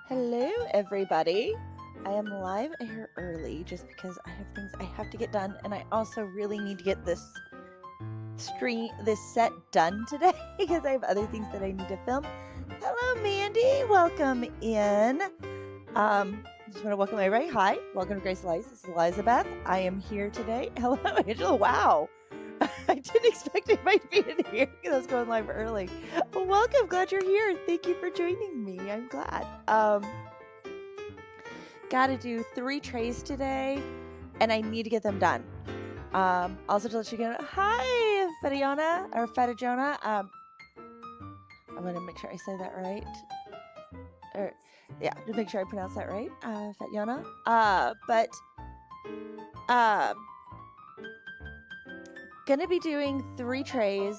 Hello, everybody. I am live here early just because I have things I have to get done, and I also really need to get this set done today because I have other things that I need to film. Hello, Mandy. Welcome in. Just want to welcome everybody. Hi, welcome to Grace Lights. This is Elizabeth. I am here today. Hello, Angela. Wow. I didn't expect anybody to be in here because I was going live early. Welcome, glad you're here. Thank you for joining me. I'm glad. Got to do 3 trays today, and I need to get them done. Also to let you know, hi, Fadiona or Fadajona. I'm gonna make sure I say that right. Or yeah, to make sure I pronounce that right, Fadiona. Gonna be doing 3 trays.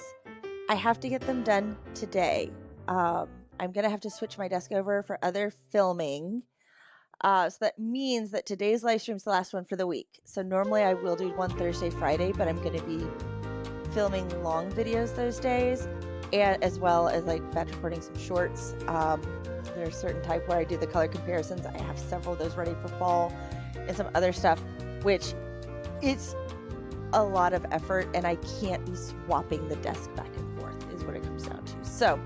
I have to get them done today. I'm gonna have to switch my desk over for other filming. So that means that today's live stream is the last one for the week. So normally I will do one Thursday, Friday, but I'm gonna be filming long videos those days, and as well as like batch recording some shorts. There's a certain type where I do the color comparisons. I have several of those ready for fall and some other stuff, which it's a lot of effort, and I can't be swapping the desk back and forth is what it comes down to. So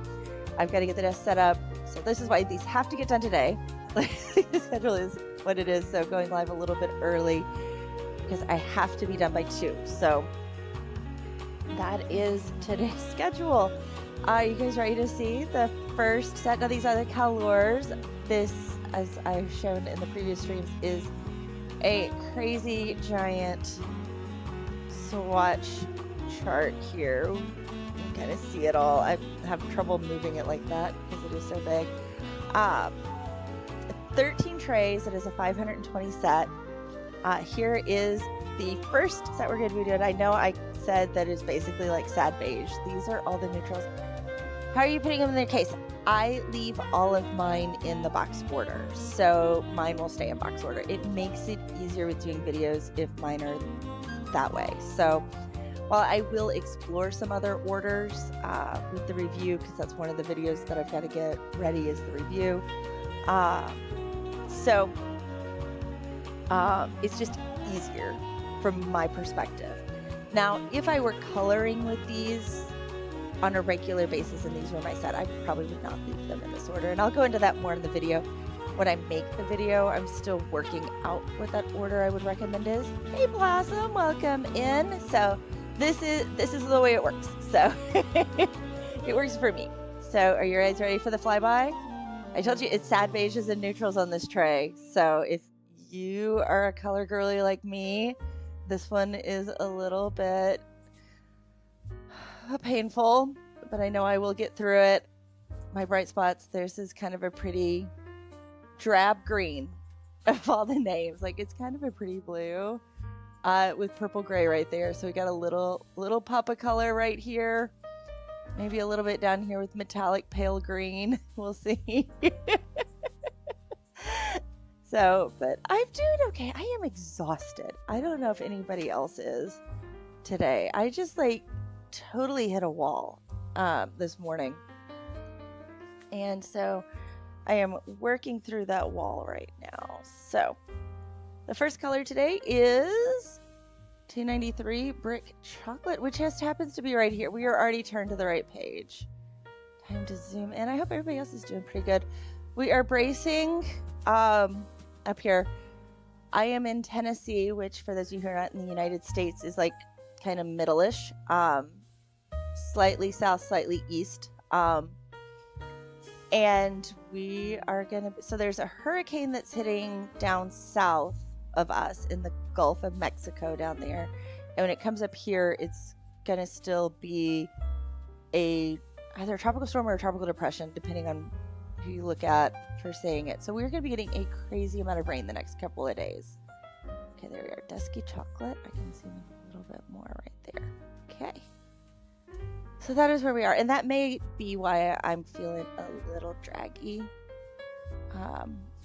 I've got to get the desk set up. So this is why these have to get done today. The schedule is what it is. So going live a little bit early because I have to be done by 2. So that is today's schedule. You guys ready to see the first set? Now these are the Kalours. This, as I've shown in the previous streams, is a crazy giant swatch chart here. You can kind of see it all. I have trouble moving it like that because it is so big. 13 trays. It is a 520 set. Here is the first set we're going to be doing. I know I said that it's basically like sad beige. These are all the neutrals. How are you putting them in their case? I leave all of mine in the box order, so mine will stay in box order. It makes it easier with doing videos if mine are that way. So while I will explore some other orders with the review, because that's one of the videos that I've got to get ready is the review. It's just easier from my perspective. Now, if I were coloring with these on a regular basis and these were my set, I probably would not leave them in this order. And I'll go into that more in the video. When I make the video, I'm still working out what that order I would recommend is. Hey Blossom, welcome in. So this is the way it works. So it works for me. So are you guys ready for the flyby? I told you it's sad beiges and neutrals on this tray. So if you are a color girly like me, this one is a little bit painful, but I know I will get through it. My bright spots, theirs is kind of a pretty drab green of all the names. Like it's kind of a pretty blue with purple gray right there. So we got a little pop of color right here. Maybe a little bit down here with metallic pale green. We'll see. So, but I'm doing okay. I am exhausted. I don't know if anybody else is today. I just like totally hit a wall this morning. And so I am working through that wall right now. So the first color today is 293 Brick Chocolate, which just happens to be right here. We are already turned to the right page. Time to zoom in. I hope everybody else is doing pretty good. We are bracing up here. I am in Tennessee, which for those of you who are not in the United States is like kind of middle-ish, slightly south, slightly east. And we are gonna, so there's a hurricane that's hitting down south of us in the Gulf of Mexico down there. And when it comes up here, it's gonna still be either a tropical storm or a tropical depression, depending on who you look at for saying it. So we're gonna be getting a crazy amount of rain the next couple of days. Okay, there we are. Dusky chocolate. I can zoom in a little bit more right there. Okay. So that is where we are, and that may be why I'm feeling a little draggy.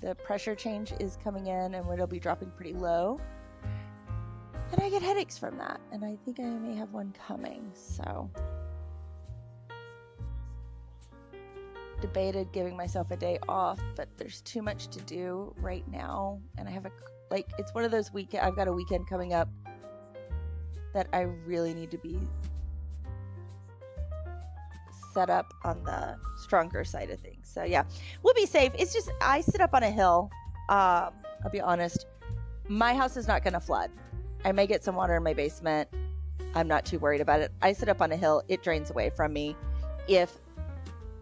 The pressure change is coming in, and it'll be dropping pretty low. And I get headaches from that, and I think I may have one coming, so. debated giving myself a day off, but there's too much to do right now, and I have it's one of those I've got a weekend coming up that I really need to be set up on the stronger side of things. So yeah, we'll be safe. It's just I sit up on a hill. I'll be honest, my house is not going to flood. I may get some water in my basement. I'm not too worried about it. I sit up on a hill. It drains away from me. If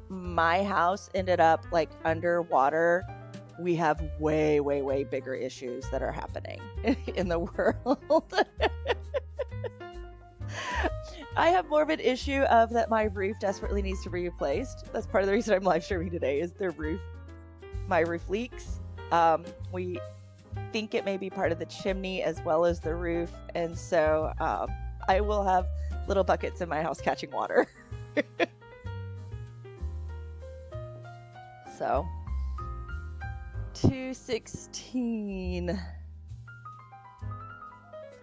my house ended up like underwater, we have way, way, way bigger issues that are happening in the world. I have more of an issue of that my roof desperately needs to be replaced. That's part of the reason I'm live streaming today is my roof leaks. We think it may be part of the chimney as well as the roof. And so I will have little buckets in my house catching water. So 216.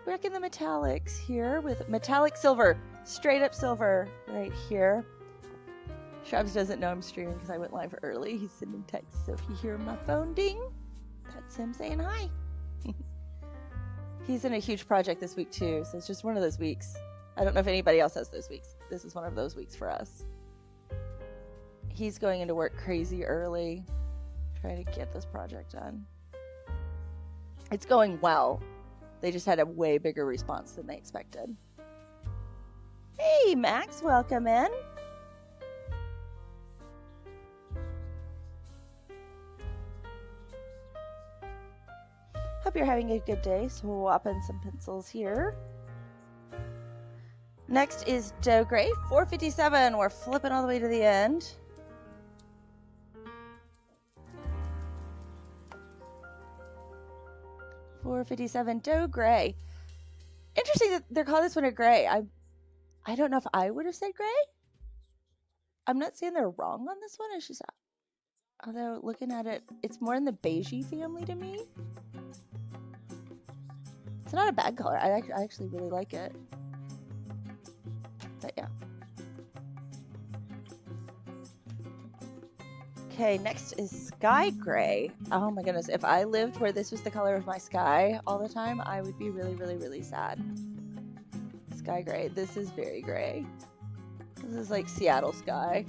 Back in the metallics here with metallic silver, straight up silver right here. Shrubs doesn't know I'm streaming because I went live early. He's sending texts, so if you hear my phone ding, that's him saying hi. He's in a huge project this week too, so it's just one of those weeks. I don't know if anybody else has those weeks. This is one of those weeks for us. He's going into work crazy early, trying to get this project done. It's going well. They just had a way bigger response than they expected. Hey, Max, welcome in. Hope you're having a good day. Swapping some pencils here. Next is Doe Gray, 457. We're flipping all the way to the end. $4.57 Doe Gray. Interesting that they're calling this one a gray. I don't know if I would have said gray. I'm not saying they're wrong on this one. It's just, although looking at it, it's more in the beigey family to me. It's not a bad color. I actually really like it. But yeah. Okay, next is Sky Gray. Oh my goodness, if I lived where this was the color of my sky all the time, I would be really, really, really sad. Sky Gray. This is very gray. This is like Seattle sky.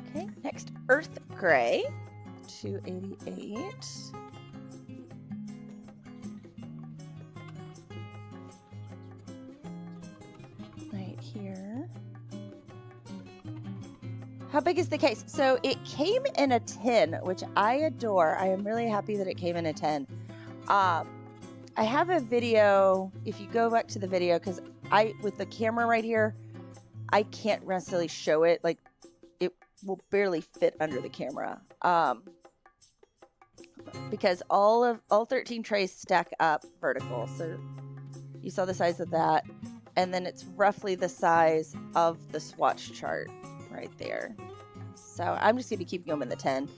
Okay, next Earth Gray, 288. Right here. How big is the case? So it came in a 10, which I adore. I am really happy that it came in a 10. I have a video, if you go back to the video, because with the camera right here, I can't necessarily show it. Like, it will barely fit under the camera. Because all 13 trays stack up vertical. So you saw the size of that. And then it's roughly the size of the swatch chart right there. So I'm just going to be keeping them in the 10.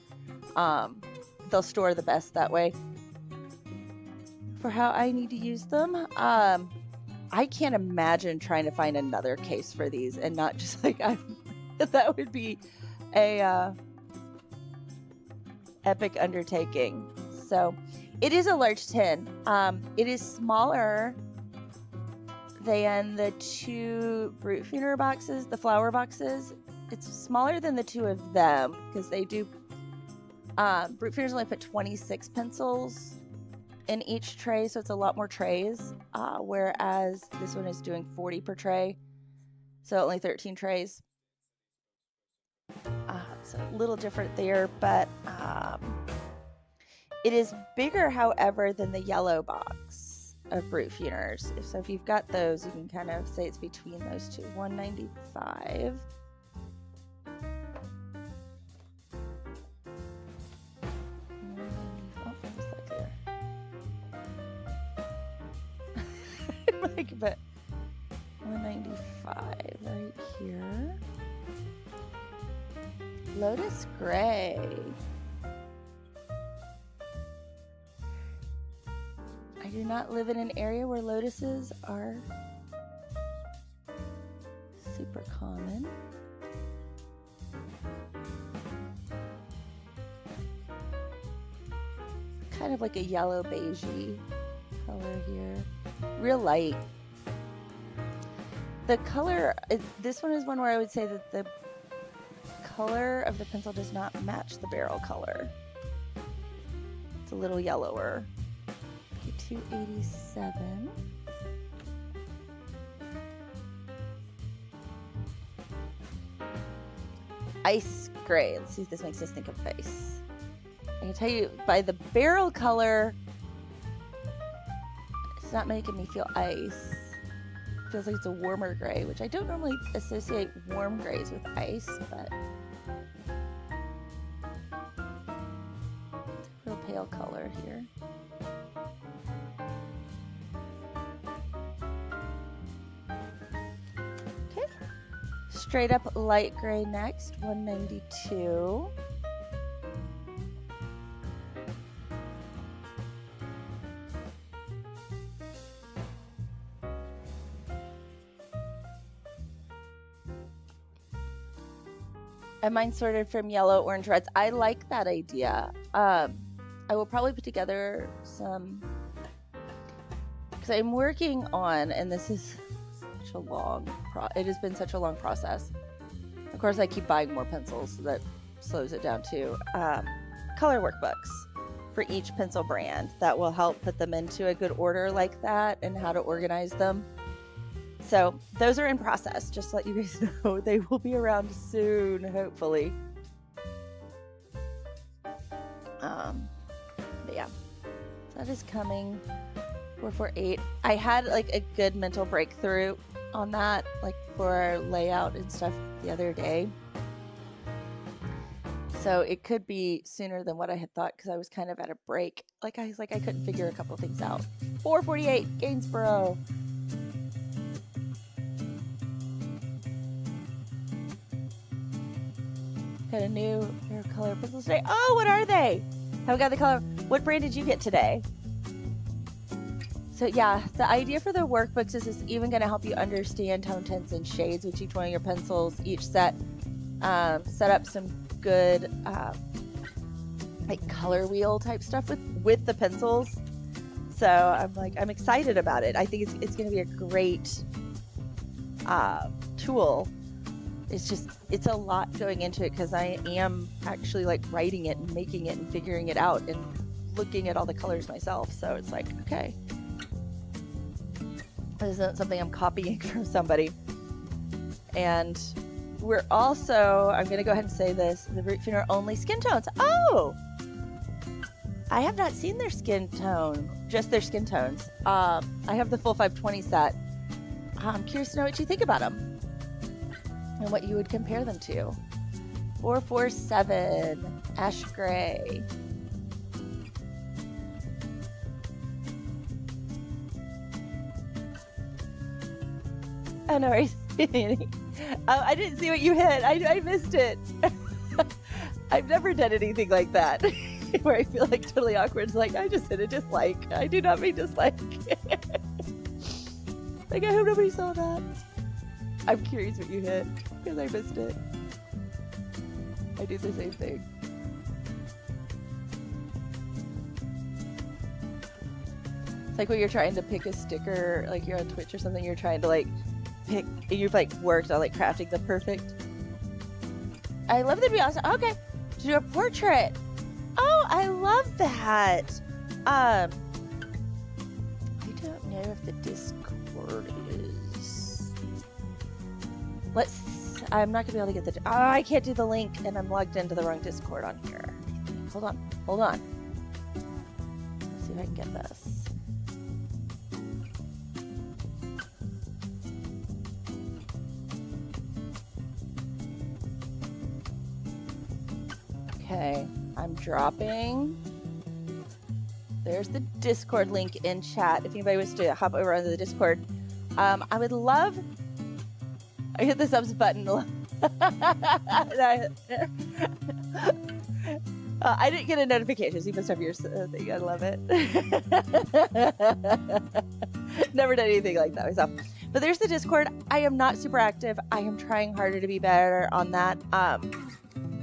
They'll store the best that way. For how I need to use them, I can't imagine trying to find another case for these and not just like that would be a epic undertaking. So it is a large tin. It is smaller than the two Brute Funer boxes, the flower boxes. It's smaller than the two of them because they do. Brute Funers only put 26 pencils in each tray, so it's a lot more trays. Whereas this one is doing 40 per tray, so only 13 trays. It's a little different there, but it is bigger, however, than the yellow box of Brute Funers. So if you've got those, you can kind of say it's between those two. 195. Like, but 195 right here. Lotus Gray. I do not live in an area where lotuses are super common. Kind of like a yellow beigey color here. Real light. The color, this one is one where I would say that the color of the pencil does not match the barrel color. It's a little yellower. Okay, 287. Ice gray. Let's see if this makes us think of ice. I can tell you by the barrel color, it's not making me feel ice. It feels like it's a warmer gray, which I don't normally associate warm grays with ice, but it's a real pale color here. Okay, straight up light gray next, 192. And mine sorted from yellow, orange, reds. I like that idea. I will probably put together some, because I'm working on, and this is such a long, it has been such a long process. Of course, I keep buying more pencils, so that slows it down too. Color workbooks for each pencil brand that will help put them into a good order like that and how to organize them. So those are in process, just to let you guys know. They will be around soon, hopefully. But yeah, that is coming. 448. I had like a good mental breakthrough on that, like for our layout and stuff the other day. So it could be sooner than what I had thought, because I was kind of at a break. Like I couldn't figure a couple of things out. 448, Gainsborough. Got a new pair of color pencils today. Oh, what are they? Haven't got the color. What brand did you get today? So yeah, the idea for the workbooks is it's even going to help you understand tone tints and shades with each one of your pencils, each set. Set up some good like color wheel type stuff with the pencils. So I'm excited about it. I think it's going to be a great tool. It's a lot going into it, because I am actually like writing it and making it and figuring it out and looking at all the colors myself. So it's like, okay, this isn't something I'm copying from somebody. And we're also, I'm going to go ahead and say this, the Brighten are only skin tones. Oh, I have not seen their skin tone, just their skin tones. I have the full 520 set. I'm curious to know what you think about them and what you would compare them to. 447, ash gray. Oh, no worries. I didn't see what you hit. I missed it. I've never done anything like that where I feel like totally awkward. It's like, I just hit a dislike. I do not mean dislike. Like, I hope nobody saw that. I'm curious what you hit, because I missed it. I do the same thing. It's like when you're trying to pick a sticker, like you're on Twitch or something, you're trying to like pick, and you've like worked on like crafting the perfect. I love the awesome. Okay, to do a portrait. Oh, I love that. I don't know if the Discord is. I'm not gonna be able to get the. Oh, I can't do the link, and I'm logged into the wrong Discord on here. Hold on. Let's see if I can get this. Okay, I'm dropping. There's the Discord link in chat. If anybody wants to hop over onto the Discord, I would love. I hit the subs button. I didn't get a notification, so you must have your thing. I love it. Never done anything like that myself. But there's the Discord. I am not super active. I am trying harder to be better on that.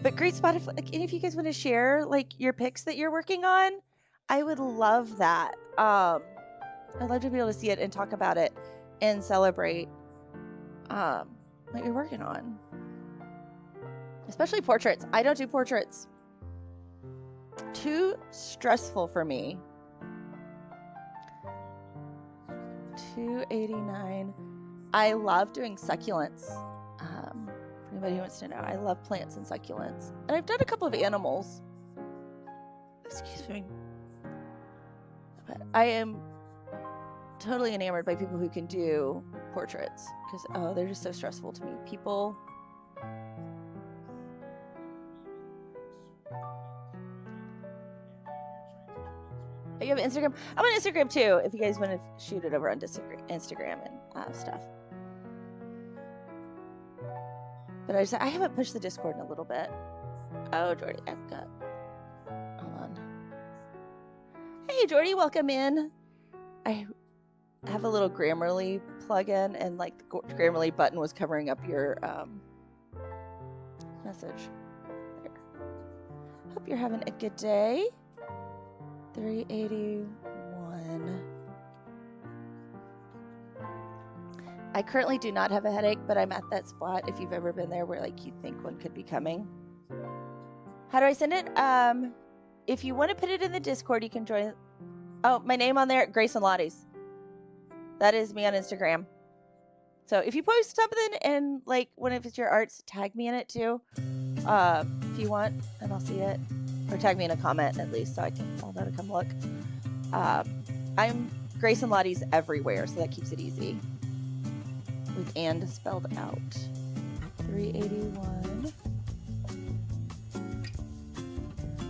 But great spot if you guys want to share like your picks that you're working on, I would love that. I'd love to be able to see it and talk about it and celebrate what you're working on. Especially portraits. I don't do portraits. Too stressful for me. $2.89. I love doing succulents. For anybody who wants to know, I love plants and succulents. And I've done a couple of animals. Excuse me. But I am totally enamored by people who can do portraits. Because, oh, they're just so stressful to me. People... You have Instagram? I'm on Instagram too, if you guys want to shoot it over on Instagram and stuff. But I haven't pushed the Discord in a little bit. Oh, Jordy, I've got... Hold on. Hey, Jordy, welcome in. I have a little Grammarly plugin, and like the Grammarly button was covering up your message. There. Hope you're having a good day. 381. I currently do not have a headache, but I'm at that spot, if you've ever been there, where like you think one could be coming. How do I send it? If you want to put it in the Discord, you can join. Oh, my name on there, Grace and Lottie's. That is me on Instagram. So if you post something and like one of it's your arts, tag me in it too. If you want, and I'll see it. Or tag me in a comment at least, so I can know to come look. I'm Grace and Lottie's everywhere, so that keeps it easy. With and spelled out. 381.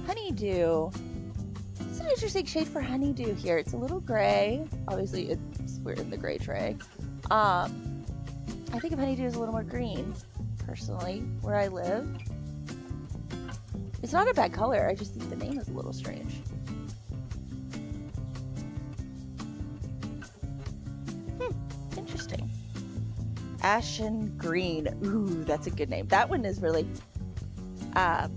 Honeydew. It's an interesting shade for honeydew here. It's a little gray. Obviously, we're in the gray tray. I think of honeydew as a little more green, personally, where I live. It's not a bad color, I just think the name is a little strange. Interesting. Ashen Green. Ooh, that's a good name. That one is really... that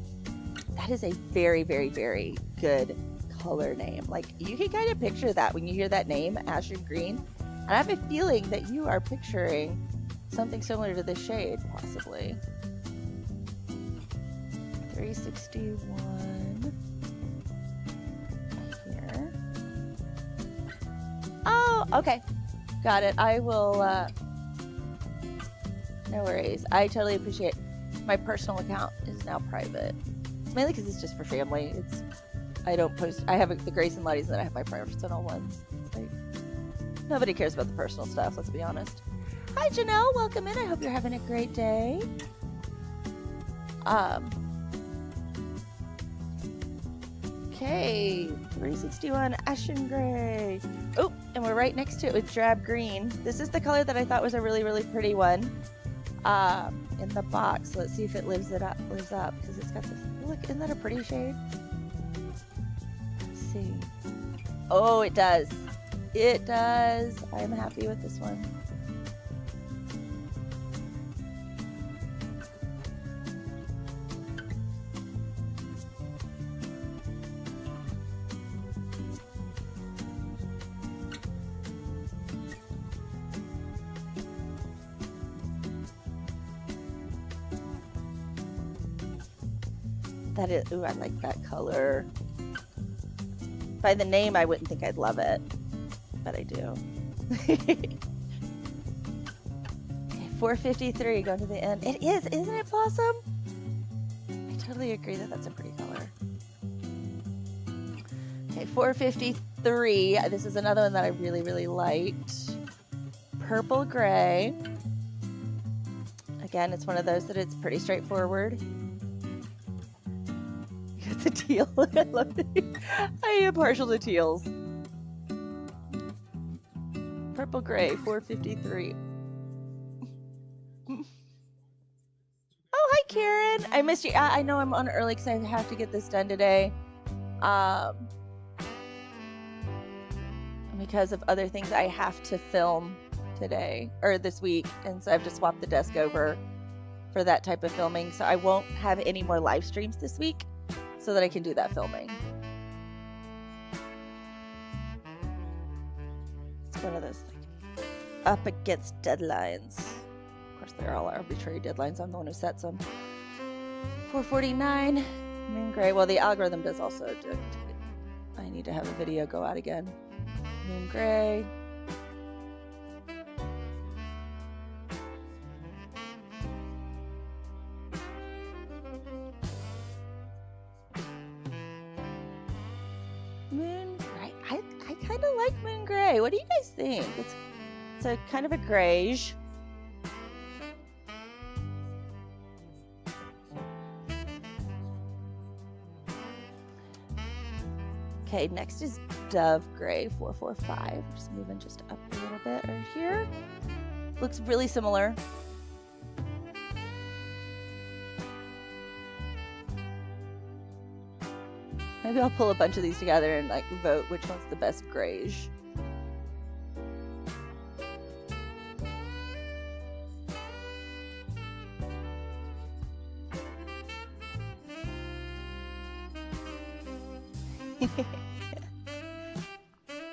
is a very, very, very good color name. Like, you can kind of picture that when you hear that name, Ashen Green. And I have a feeling that you are picturing something similar to this shade, possibly. 361 here. Oh, okay. Got it. I will, no worries. I totally appreciate my personal account is now private. Mainly because it's just for family. I don't post, I have the Grace and Lottie's and then I have my personal ones. It's like, nobody cares about the personal stuff, let's be honest. Hi, Janelle. Welcome in. I hope you're having a great day. Okay, 361 Ashen Gray. Oh, and we're right next to it with Drab Green. This is the color that I thought was a really, really pretty one in the box. Let's see if it lives up, because it's got this, look, isn't that a pretty shade? Let's see. Oh, it does. It does. I'm happy with this one. That is, ooh, I like that color. By the name, I wouldn't think I'd love it, but I do. Okay, 453, going to the end. It is, isn't it, Blossom? I totally agree that that's a pretty color. Okay, 453. This is another one that I really, really liked. Purple Gray. Again, it's one of those that it's pretty straightforward. It's a teal. I love it. I am partial to teals. Purple gray, 453. Oh, hi, Karen. I missed you. I know I'm on early because I have to get this done today. Because of other things I have to film today or this week. And so I've just swapped the desk over for that type of filming. So I won't have any more live streams this week so that I can do that filming. It's one of those like up against deadlines. Of course, they're all arbitrary deadlines. I'm the one who sets them. 449, moon gray. Well, the algorithm does also dictate. I need to have a video go out again. Moon gray. Moon gray. I kind of like moon gray. What do you guys think? It's a kind of a grayish. Okay, next is Dove Gray 445. Just moving just up a little bit right here. Looks really similar. Maybe I'll pull a bunch of these together and like vote which one's the best grayish.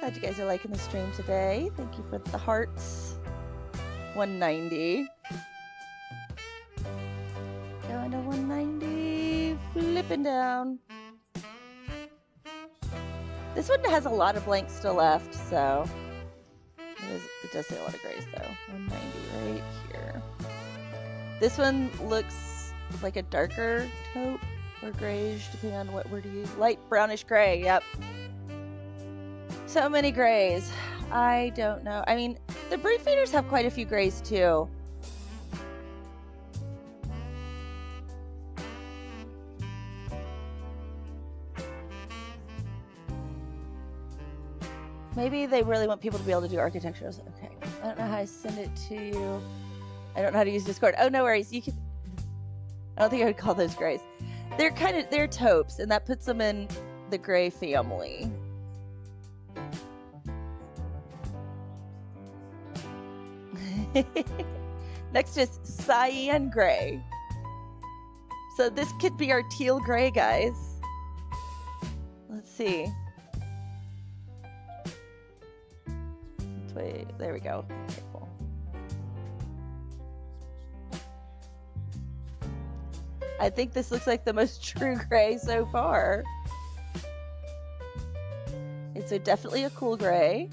Glad you guys are liking the stream today. Thank you for the hearts. 190. Going to 190. Flipping down. This one has a lot of blanks still left, so it does say a lot of grays though. 190 right here. This one looks like a darker taupe or grayish, depending on what word you use. Light brownish gray, yep. So many grays. I don't know. I mean, the brief feeders have quite a few grays too. Maybe they really want people to be able to do architecturals. Okay. I don't know how I send it to you. I don't know how to use Discord. Oh, no worries. You can. I don't think I would call those grays. They're taupes, and that puts them in the gray family. Next is cyan gray. So this could be our teal gray, guys. Let's see. Wait, there we go. Okay, cool. I think this looks like the most true gray so far. It's definitely a cool gray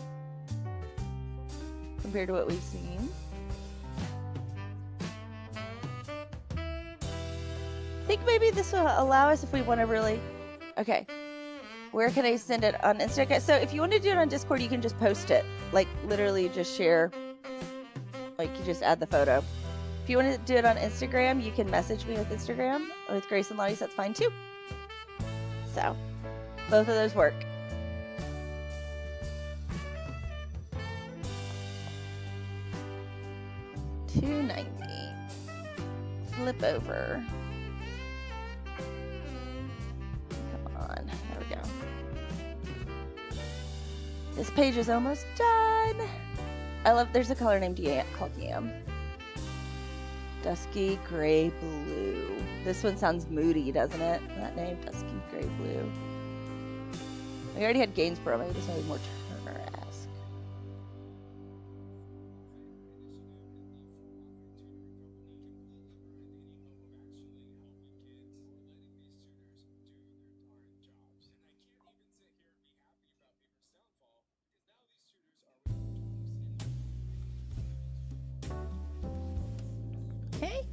compared to what we've seen. I think maybe this will allow us if we want to really... Okay. Where can I send it on Instagram? So if you want to do it on Discord, you can just post it. Like literally just share. Like you just add the photo. If you want to do it on Instagram, you can message me with Instagram. With Grace and Lottie's, that's fine too. So both of those work. $2.90. Flip over. There we go. This page is almost done. There's a color named called Yam. Dusky gray blue. This one sounds moody, doesn't it? That name, Dusky gray blue. We already had Gainsborough, maybe this is more Turner-esque. Okay.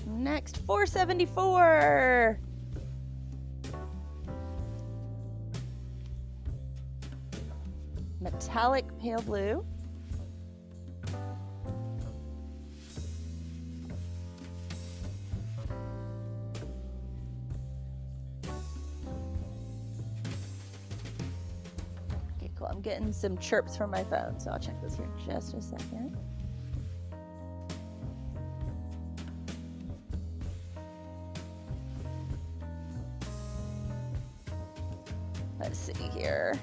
Next, 474. Metallic pale blue. Okay, cool. I'm getting some chirps from my phone, so I'll check this here in just a second. Let's see here.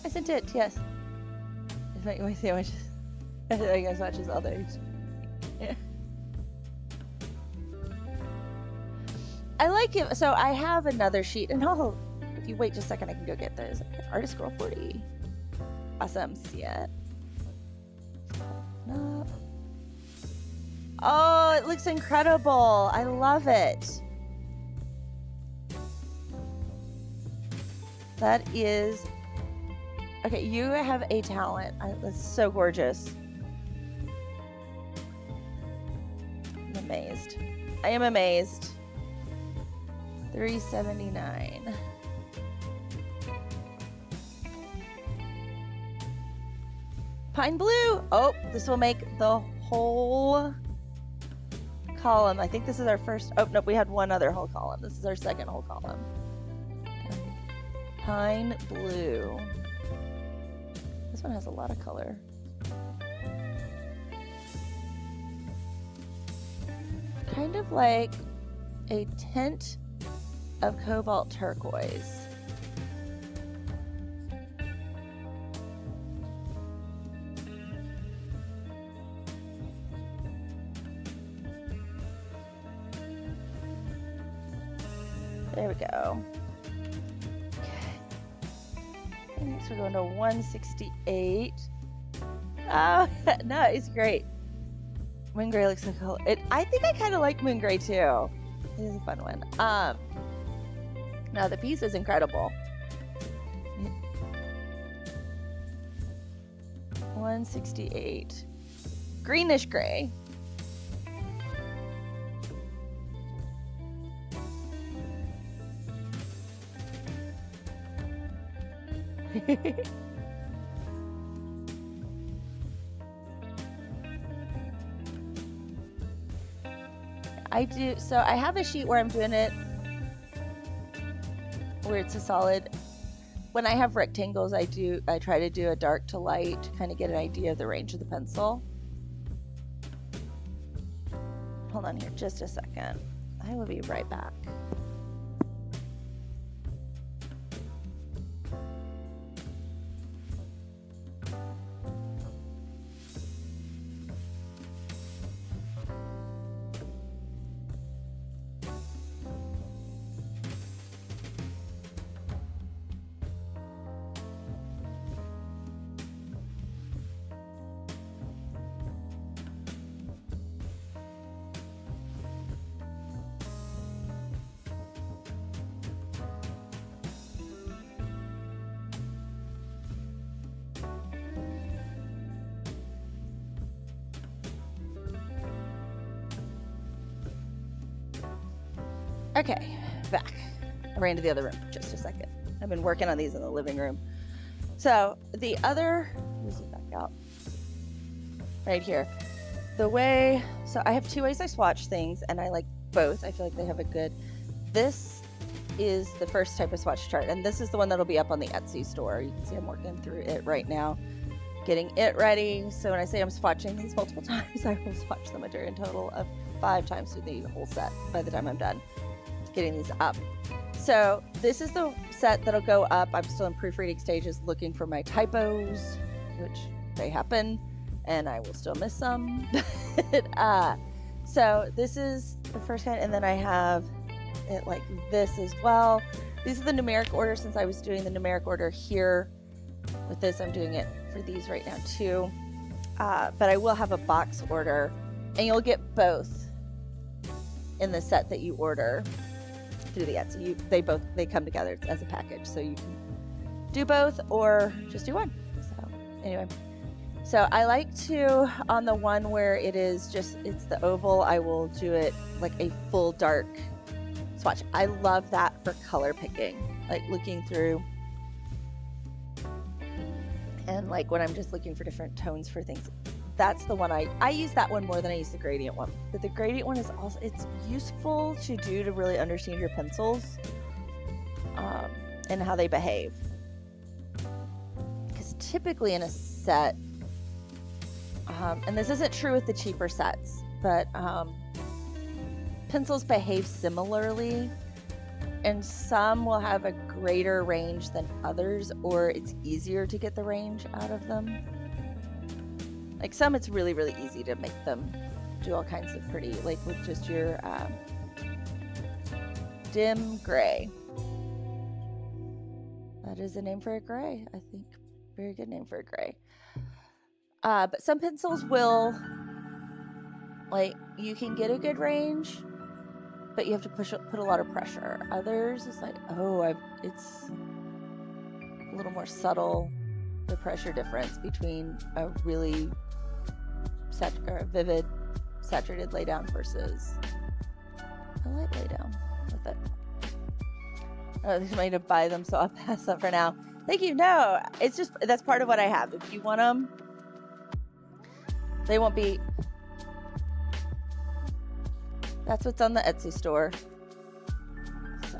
I sent it, yes. It's making my sandwiches. I got swatches all day. Yeah. I like it. So I have another sheet, and if you wait just a second, I can go get those. Okay, Artist Scroll 40. Awesome. See it. Oh, it looks incredible. I love it. That is... Okay, you have a talent. That's so gorgeous. I'm amazed. I am amazed. $3.79. Pine blue. Oh, this will make the whole column. I think this is our first. Oh, nope, we had one other whole column. This is our second whole column. Pine blue. This one has a lot of color. Kind of like a tint of cobalt turquoise. There we go. Next we're going to 168. Oh, no, it's great. Moon gray looks so cool. I think I kind of like moon gray too. It is a fun one. No, the piece is incredible. 168. Greenish gray. I do, so I have a sheet where I'm doing it where it's a solid. When I have rectangles, I try to do a dark to light to kind of get an idea of the range of the pencil. Hold on here just a second. I will be right back. Okay, back. I ran to the other room just a second. I've been working on these in the living room. So the other, let me zoom back out. Right here. So I have two ways I swatch things, and I like both. I feel like they have a good, this is the first type of swatch chart, and this is the one that'll be up on the Etsy store. You can see I'm working through it right now, getting it ready. So when I say I'm swatching these multiple times, I will swatch them a total of 5 times through the whole set by the time I'm done getting these up. So this is the set that'll go up. I'm still in proofreading stages looking for my typos, which they happen, and I will still miss some. So this is the first kind, and then I have it like this as well. These are the numeric order, since I was doing the numeric order here. With this, I'm doing it for these right now too. But I will have a box order, and you'll get both in the set that you order through the Etsy. They come together as a package, so you can do both or just do one. So anyway, so I like to, on the one where it's the oval, I will do it like a full dark swatch. I love that for color picking, like looking through, and like when I'm just looking for different tones for things. That's the one I use that one more than I use the gradient one. But the gradient one is also, it's useful to do to really understand your pencils and how they behave. Because typically in a set, and this isn't true with the cheaper sets, but pencils behave similarly, and some will have a greater range than others, or it's easier to get the range out of them. Like some, it's really, really easy to make them do all kinds of pretty, like with just your dim gray. That is a name for a gray, I think. Very good name for a gray. But some pencils will, like, you can get a good range, but you have to put a lot of pressure. Others, it's like, oh, it's a little more subtle, the pressure difference between a really vivid, saturated laydown versus a light laydown with it. Oh, there's money to buy them, so I'll pass up for now. Thank you. No, it's just, that's part of what I have. If you want them, they won't be. That's what's on the Etsy store. So,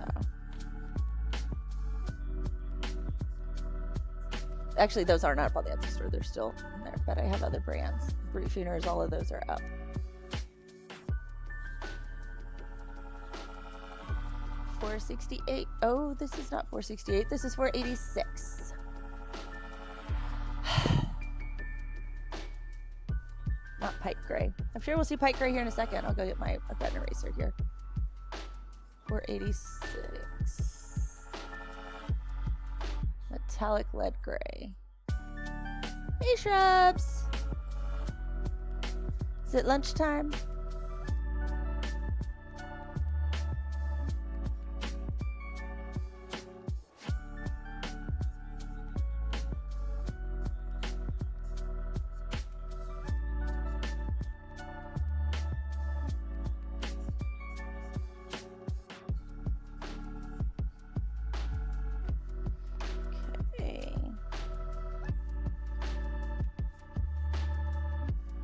actually, those are not up on the Etsy store. They're still in there, but I have other brands. Brute Tuners, all of those are up. $468. Oh, this is not $468. This is $486. Not pipe gray. I'm sure we'll see pipe gray here in a second. I'll go get my pen eraser here. $486. Metallic lead gray. Hey, shrubs. Is it lunchtime?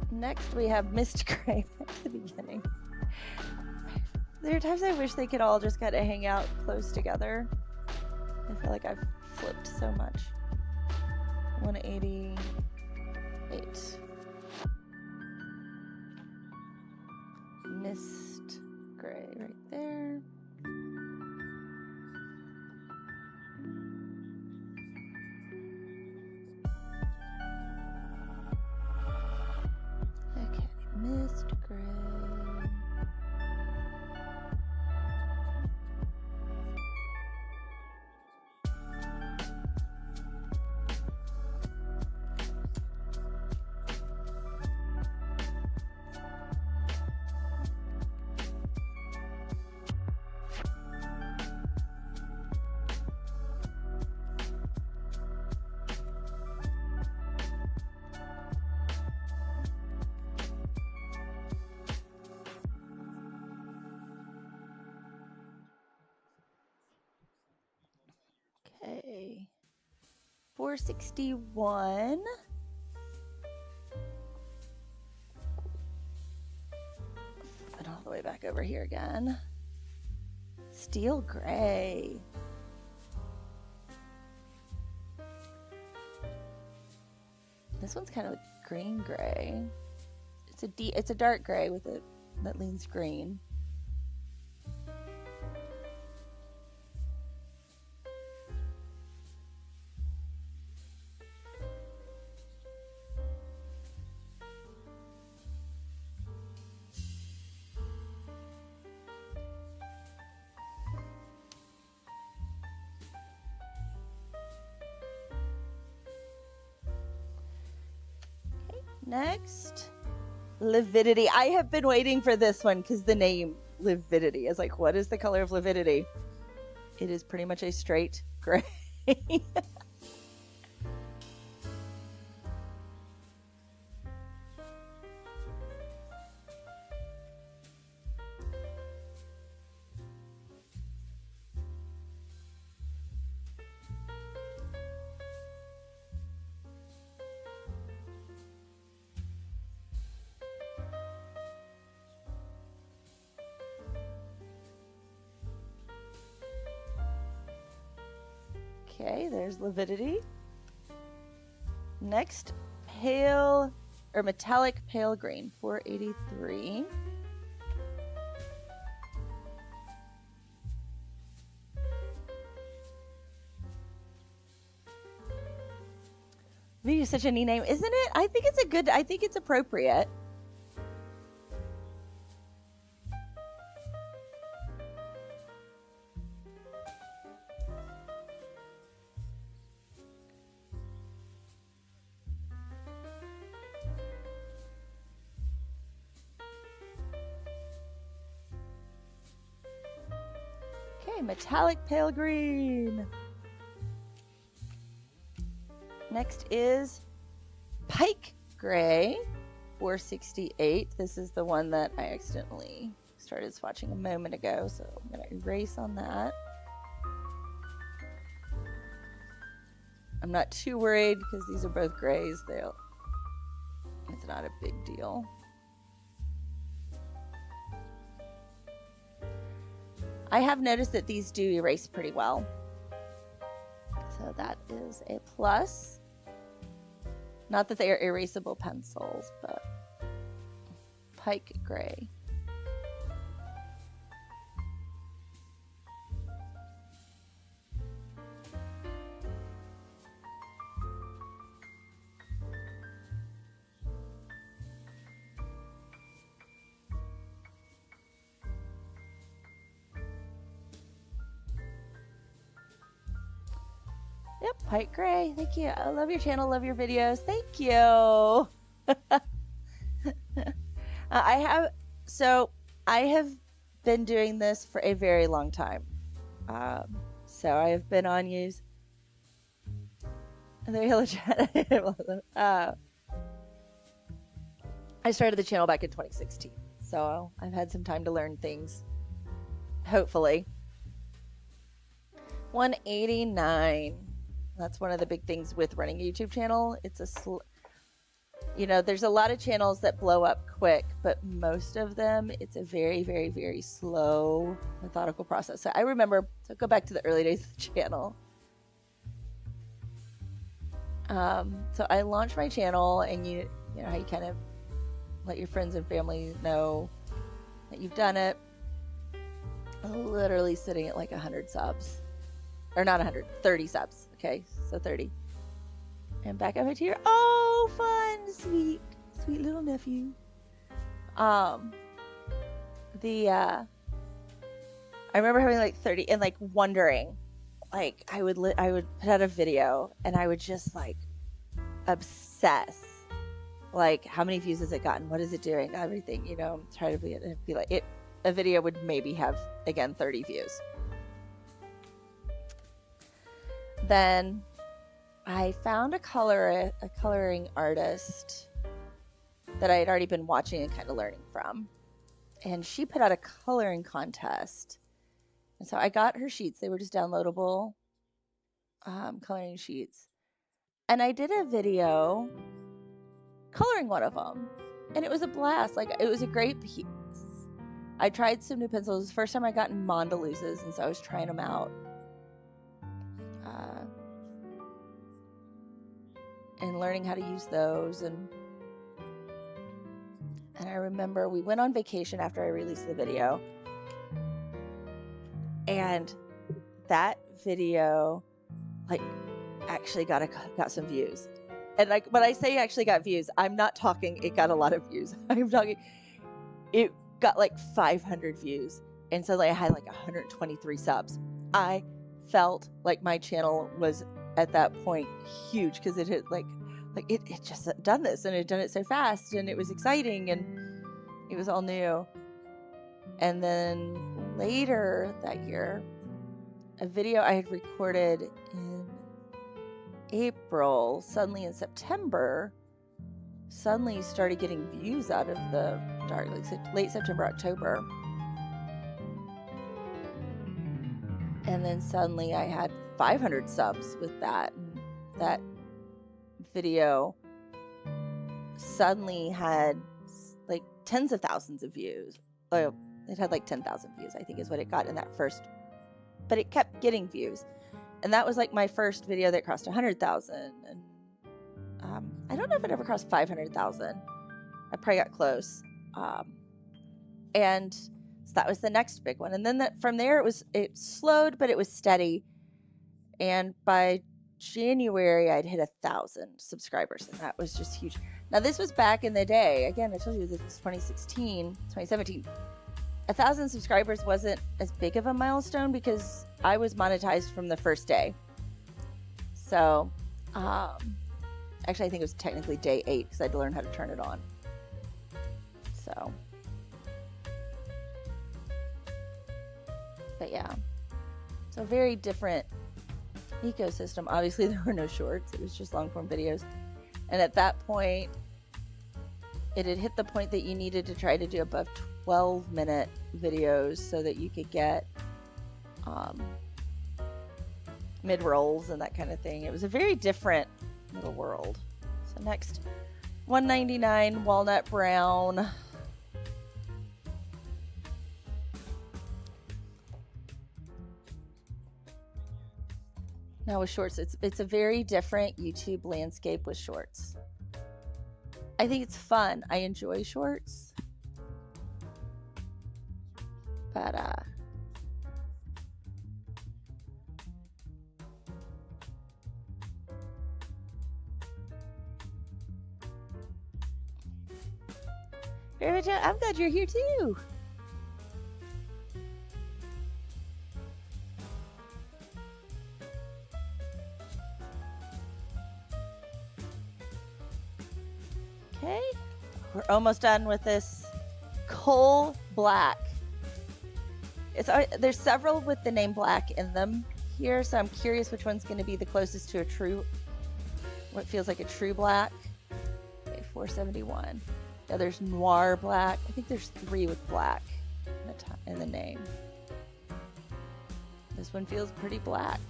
Next, we have mist gray at the beginning. There are times I wish they could all just kind of hang out close together. I feel like I've flipped so much. 188. Mist gray right there. Mist gray. Okay, 461. And all the way back over here again. Steel gray. This one's kind of like green gray. It's a dark gray with it that leans green. Next, lividity. I have been waiting for this one because the name lividity is like, what is the color of lividity? It is pretty much a straight gray. Okay, there's lividity. Next, pale or metallic pale green, 483. V is such a neat name, isn't it? I think it's appropriate. Okay, metallic pale green. Next is Pike Gray, 468. This is the one that I accidentally started swatching a moment ago, so I'm going to erase on that. I'm not too worried because these are both grays. It's not a big deal. I have noticed that these do erase pretty well. So that is a plus. Not that they are erasable pencils, but Pike Gray. Yep, Pike Gray. Thank you. I love your channel, love your videos. Thank you. I have been doing this for a very long time. So I have been on use. I started the channel back in 2016, so I've had some time to learn things. Hopefully. 189. That's one of the big things with running a YouTube channel. It's there's a lot of channels that blow up quick, but most of them, it's a very, very, very slow, methodical process. So I remember, go back to the early days of the channel. So I launched my channel, and you know how you kind of let your friends and family know that you've done it. Literally sitting at like 100 subs. Or not 100, 30 subs. Okay, so 30. And back over here. Oh, fun, sweet little nephew. I remember having like 30 and like wondering, like I would put out a video and I would just like obsess, like how many views has it gotten? What is it doing? Everything, try to be like it. A video would maybe have again 30 views. Then I found a coloring artist that I had already been watching and kind of learning from. And she put out a coloring contest. And so I got her sheets. They were just downloadable coloring sheets. And I did a video coloring one of them. And it was a blast. Like, it was a great piece. I tried some new pencils. It was the first time I got in Mondelez's, and so I was trying them out. And learning how to use those. And I remember we went on vacation after I released the video. And that video, like, actually got some views. And like, when I say actually got views, I'm not talking it got a lot of views. I'm talking it got like 500 views. And suddenly I had like 123 subs. I felt like my channel was at that point huge because it had like it just done this, and it had done it so fast, and it was exciting, and it was all new. And then later that year, a video I had recorded in April, suddenly in September, started getting views out of the dark, like late September, October. And then suddenly I had 500 subs with that. And that video suddenly had like tens of thousands of views. Oh, it had like 10,000 views, I think is what it got in that first. But it kept getting views. And that was like my first video that crossed 100,000. And I don't know if it ever crossed 500,000. I probably got close. And so that was the next big one. And then from there, it slowed, but it was steady. And by January, I'd hit 1,000 subscribers, and that was just huge. Now, this was back in the day. Again, I told you this was 2016, 2017. 1,000 subscribers wasn't as big of a milestone because I was monetized from the first day. So, actually, I think it was technically day 8 because I had to learn how to turn it on. So, but yeah, so very different ecosystem. Obviously, there were no shorts. It was just long form videos. And at that point, it had hit the point that you needed to try to do above 12-minute videos so that you could get mid-rolls and that kind of thing. It was a very different little world. So next, $1.99 walnut brown. Now with shorts, it's a very different YouTube landscape with shorts. I think it's fun. I enjoy shorts. But I'm glad you're here too. Okay, we're almost done with this coal black. There's several with the name black in them here, so I'm curious which one's going to be the closest to a true, what feels like a true black. Okay, 471. Yeah, there's noir black. I think there's 3 with black in the name. This one feels pretty black.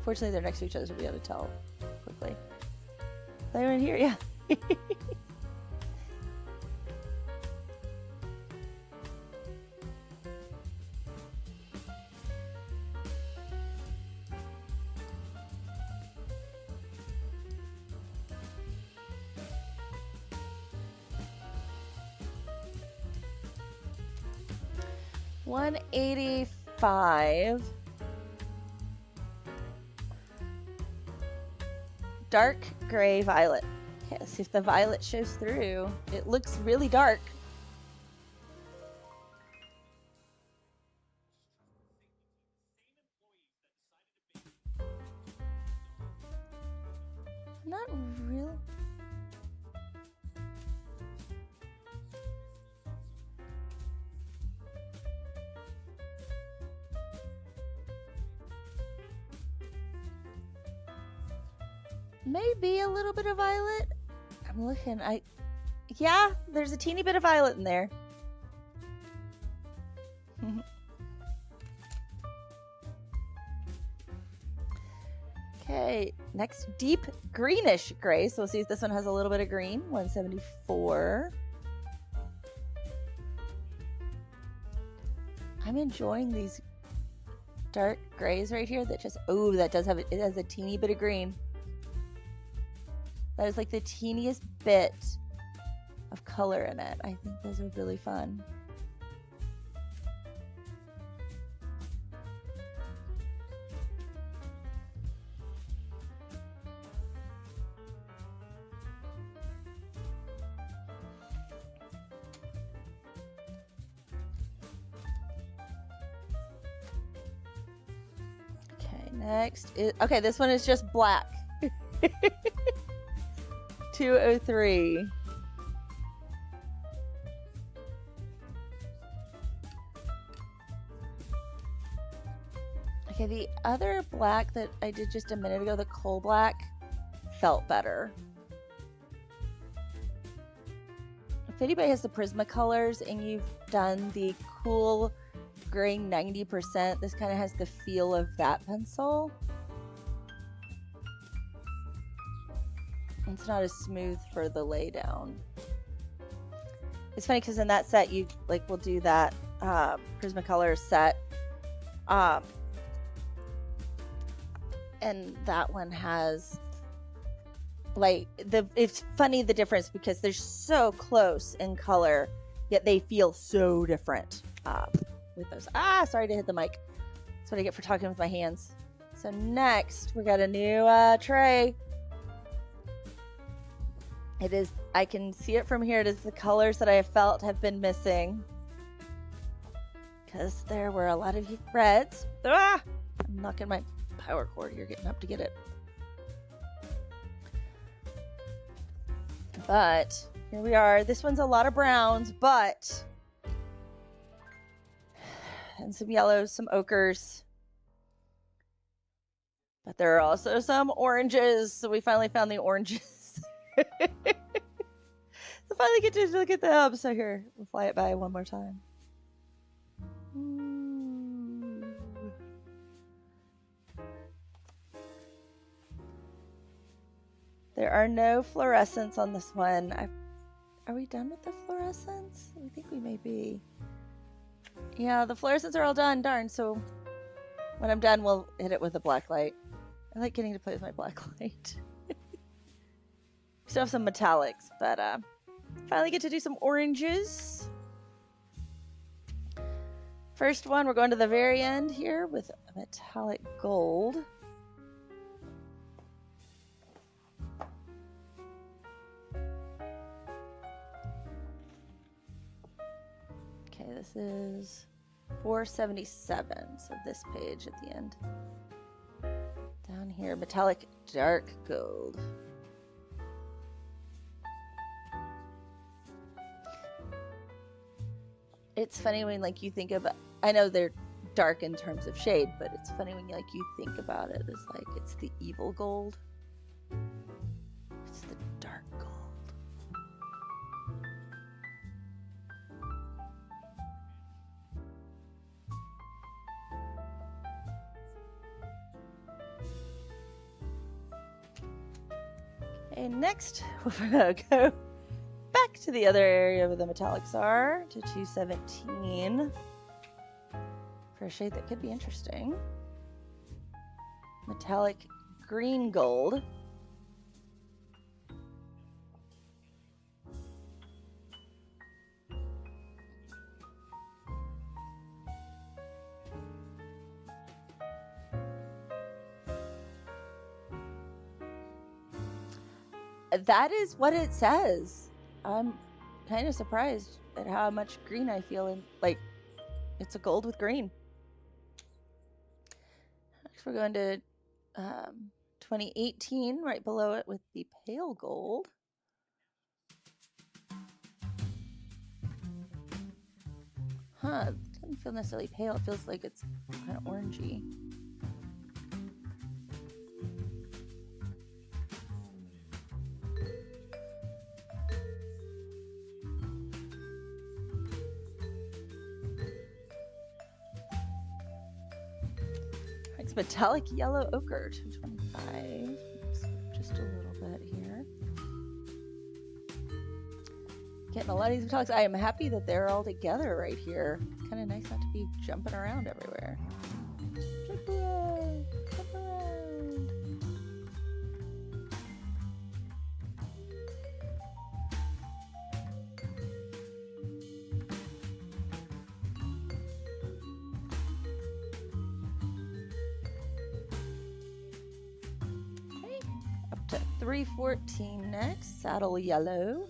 Fortunately, they're next to each other, so we'll be able to tell quickly. Is anyone here? Yeah. $185. Dark gray violet. Okay, let's see if the violet shows through. It looks really dark. Not really. Maybe a little bit of violet. I'm looking. Yeah, there's a teeny bit of violet in there. Okay, next deep greenish gray. So we'll see if this one has a little bit of green. 174. I'm enjoying these dark grays right here that just, oh, that does have, it has a teeny bit of green. That is like the teeniest bit of color in it. I think those are really fun. Okay, next is, okay, this one is just black. 203. Okay, the other black that I did just a minute ago, the coal black, felt better. If anybody has the Prismacolors and you've done the cool gray 90%, this kind of has the feel of that pencil. It's not as smooth for the lay down. It's funny because in that set, you like we'll do that Prismacolor set, and that one has like it's funny the difference because they're so close in color, yet they feel so different with those. Sorry to hit the mic. That's what I get for talking with my hands. So next we got a new tray. It is, I can see it from here. It is the colors that I felt have been missing because there were a lot of reds. I'm knocking my power cord here, getting up to get it. But here we are. This one's a lot of browns, but and some yellows, some ochres. But there are also some oranges. So we finally found the oranges. So finally get to look at them. So here, we'll fly it by one more time. There are no fluorescents on this one. Are we done with the fluorescents? I think we may be. Yeah, the fluorescents are all done. Darn. So when I'm done, we'll hit it with a black light. I like getting to play with my black light. Still have some metallics, but finally get to do some oranges. First one, we're going to the very end here with a metallic gold. Okay, this is 477, so this page at the end. Down here, metallic dark gold. It's funny when like you think about, I know they're dark in terms of shade, but it's funny when you think about it as like it's the evil gold. It's the dark gold. Okay, next we're gonna go back to the other area where the metallics are, to 217, for a shade that could be interesting. Metallic green gold. That is what it says. I'm kind of surprised at how much green I feel in, like, it's a gold with green. Next we're going to 2018, right below it with the pale gold. It doesn't feel necessarily pale, it feels like it's kind of orangey. Metallic yellow ochre, 225. Just a little bit here. Getting a lot of these metallics. I am happy that they're all together right here. It's kind of nice not to be jumping around everywhere. Jump around, jump around. To 314 next, saddle yellow.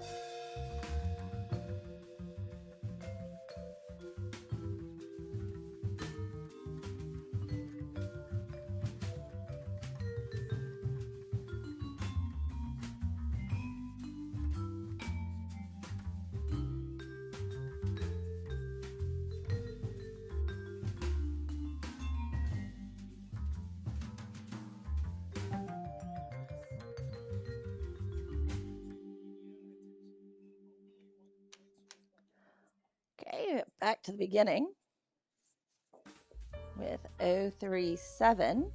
Okay, back to the beginning with 037.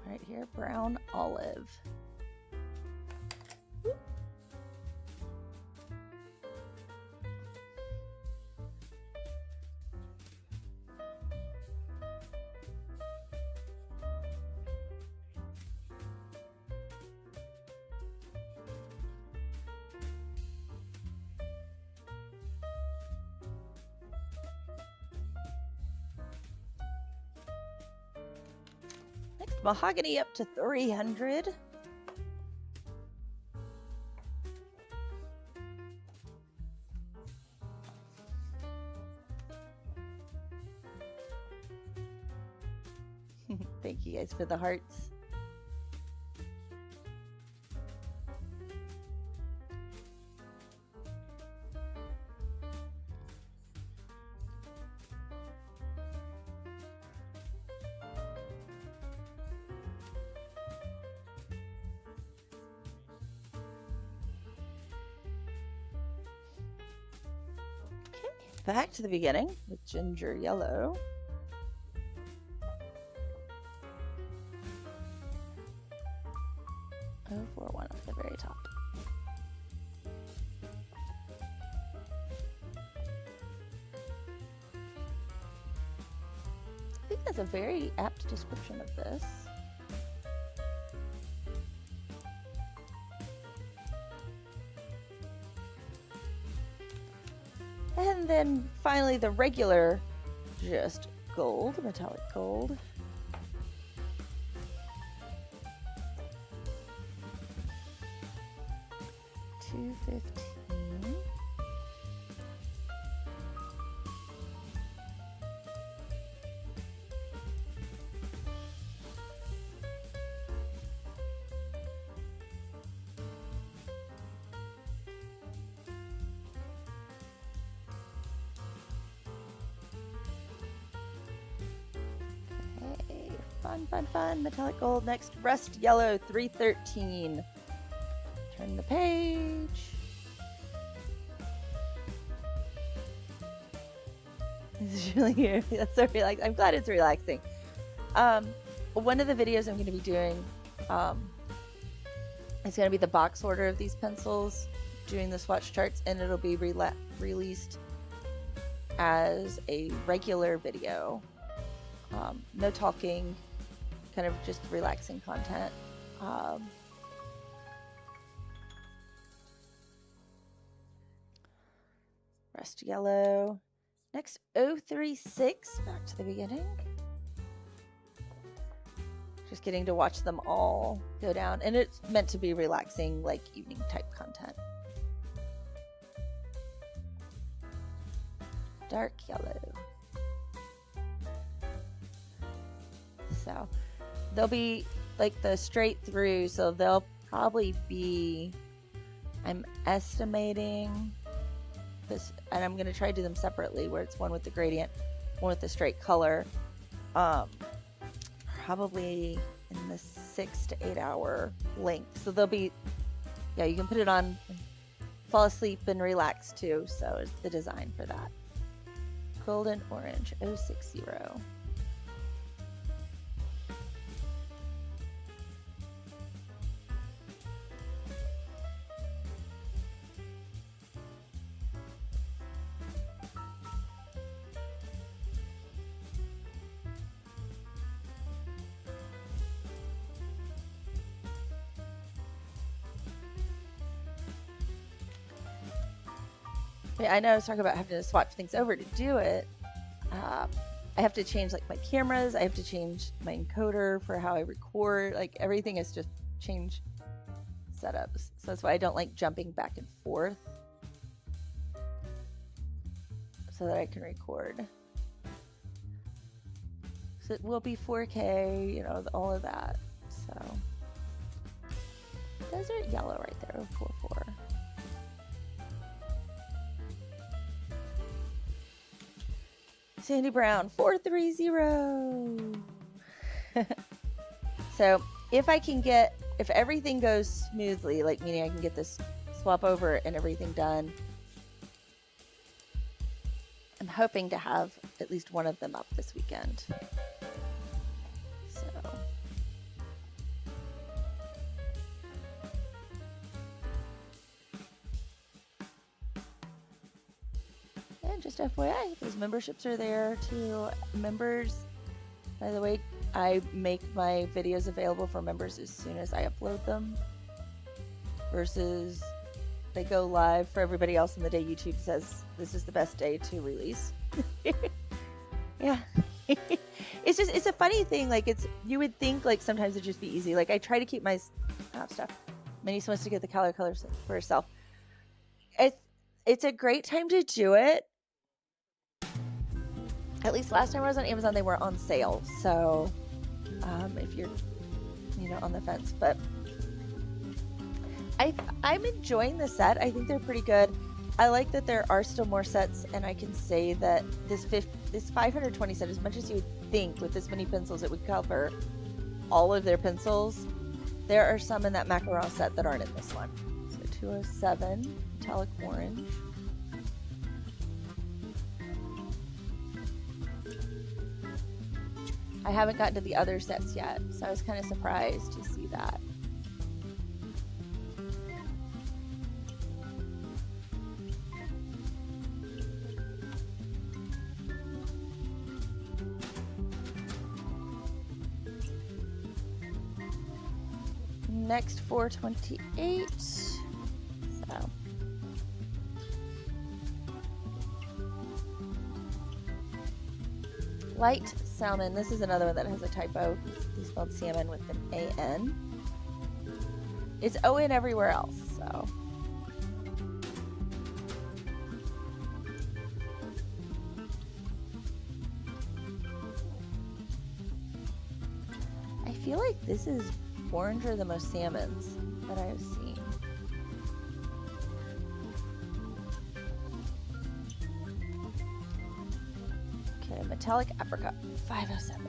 Right here, brown olive. mahogany up to 300. Thank you guys for the hearts. Back to the beginning with ginger yellow. Oh, 4-1 at the very top. I think that's a very apt description of this. And then finally the regular, just gold, metallic gold. $2.15. Fun. Metallic gold. Next, rust yellow, 313. Turn the page. This is really that's so relaxing. I'm glad it's relaxing. One of the videos I'm going to be doing is going to be the box order of these pencils, doing the swatch charts, and it'll be released as a regular video. No talking, kind of just relaxing content. Rust yellow. Next, 036, back to the beginning. Just getting to watch them all go down, and it's meant to be relaxing, like evening type content. Dark yellow. So they'll be like the straight through, so they'll probably be, I'm estimating this, and I'm going to try to do them separately, where it's one with the gradient, one with the straight color, probably in the 6 to 8 hour length. So they'll be, yeah, you can put it on, fall asleep and relax too. So it's the design for that. Golden orange 060. I know I was talking about having to swatch things over to do it. I have to change like my cameras. I have to change my encoder for how I record. Like everything is just change setups. So that's why I don't like jumping back and forth, so that I can record. So it will be 4K, you know, all of that. So desert yellow right there, 44. Sandy Brown 430. So if everything goes smoothly, like meaning I can get this swap over and everything done, I'm hoping to have at least one of them up this weekend. So just FYI, those memberships are there to members. By the way, I make my videos available for members as soon as I upload them, versus they go live for everybody else on the day YouTube says this is the best day to release. Yeah. It's just, it's a funny thing. Like you would think like sometimes it'd just be easy. Like I try to keep my stuff. My niece wants to get the Kalour colors for herself. It's a great time to do it. At least last time I was on Amazon, they were on sale. So if you're, on the fence, but I'm enjoying the set. I think they're pretty good. I like that there are still more sets, and I can say that this 520 set, as much as you would think with this many pencils it would cover all of their pencils, there are some in that macaron set that aren't in this one. So 207 metallic orange. I haven't gotten to the other sets yet, so I was kind of surprised to see that. Next 428. So light salmon. This is another one that has a typo. They spelled salmon with an A-N. It's O-N everywhere else, so. I feel like this is oranger than most salmons that I've seen. Okay, metallic apricot, 507.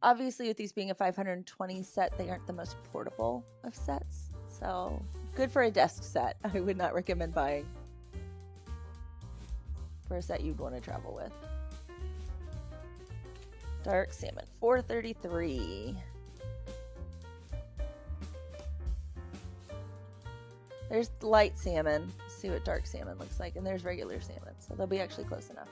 Obviously, with these being a 520 set, they aren't the most portable of sets, so good for a desk set. I would not recommend buying for a set you'd want to travel with. Dark salmon, 433. There's light salmon. Let's see what dark salmon looks like, and there's regular salmon, so they'll be actually close enough.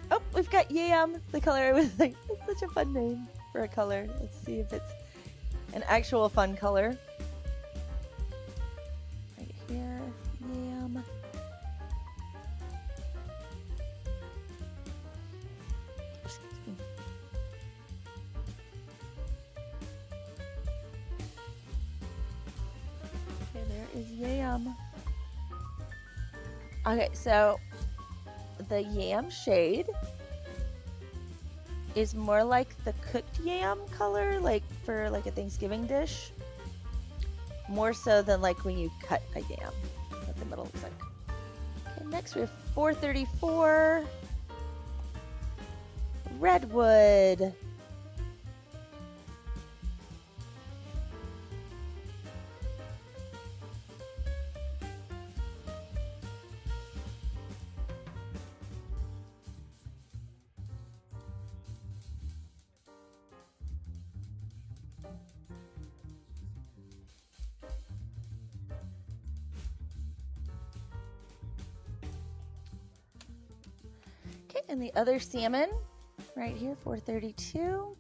Oh, we've got Yam, the color I was like, that's such a fun name for a color. Let's see if it's an actual fun color. Right here, Yam. Excuse me. Okay, there is Yam. Okay, so the yam shade is more like the cooked yam color, like for like a Thanksgiving dish, more so than like when you cut a yam, what the middle looks like. Okay, next we have 434 redwood. And the other salmon right here, 432.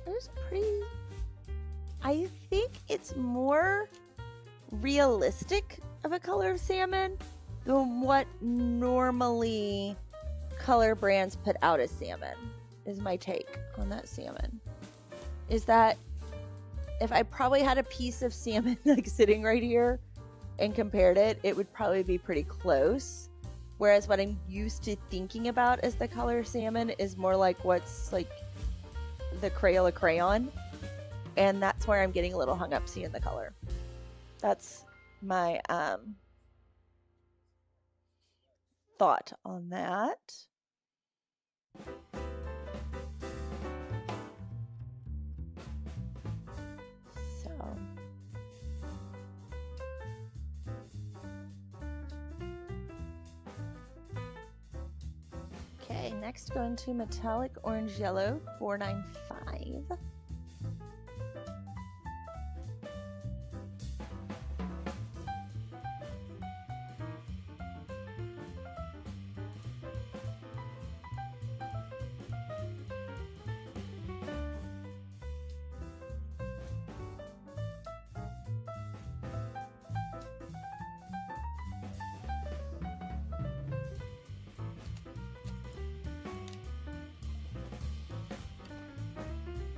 There's pretty, I think it's more realistic of a color of salmon than what normally color brands put out as salmon, is my take on that salmon. Is that if I probably had a piece of salmon like sitting right here and compared it, it would probably be pretty close. Whereas what I'm used to thinking about as the color salmon is more like what's like the Crayola crayon. And that's where I'm getting a little hung up seeing the color. That's my thought on that. So. Okay, next go into metallic orange yellow 495.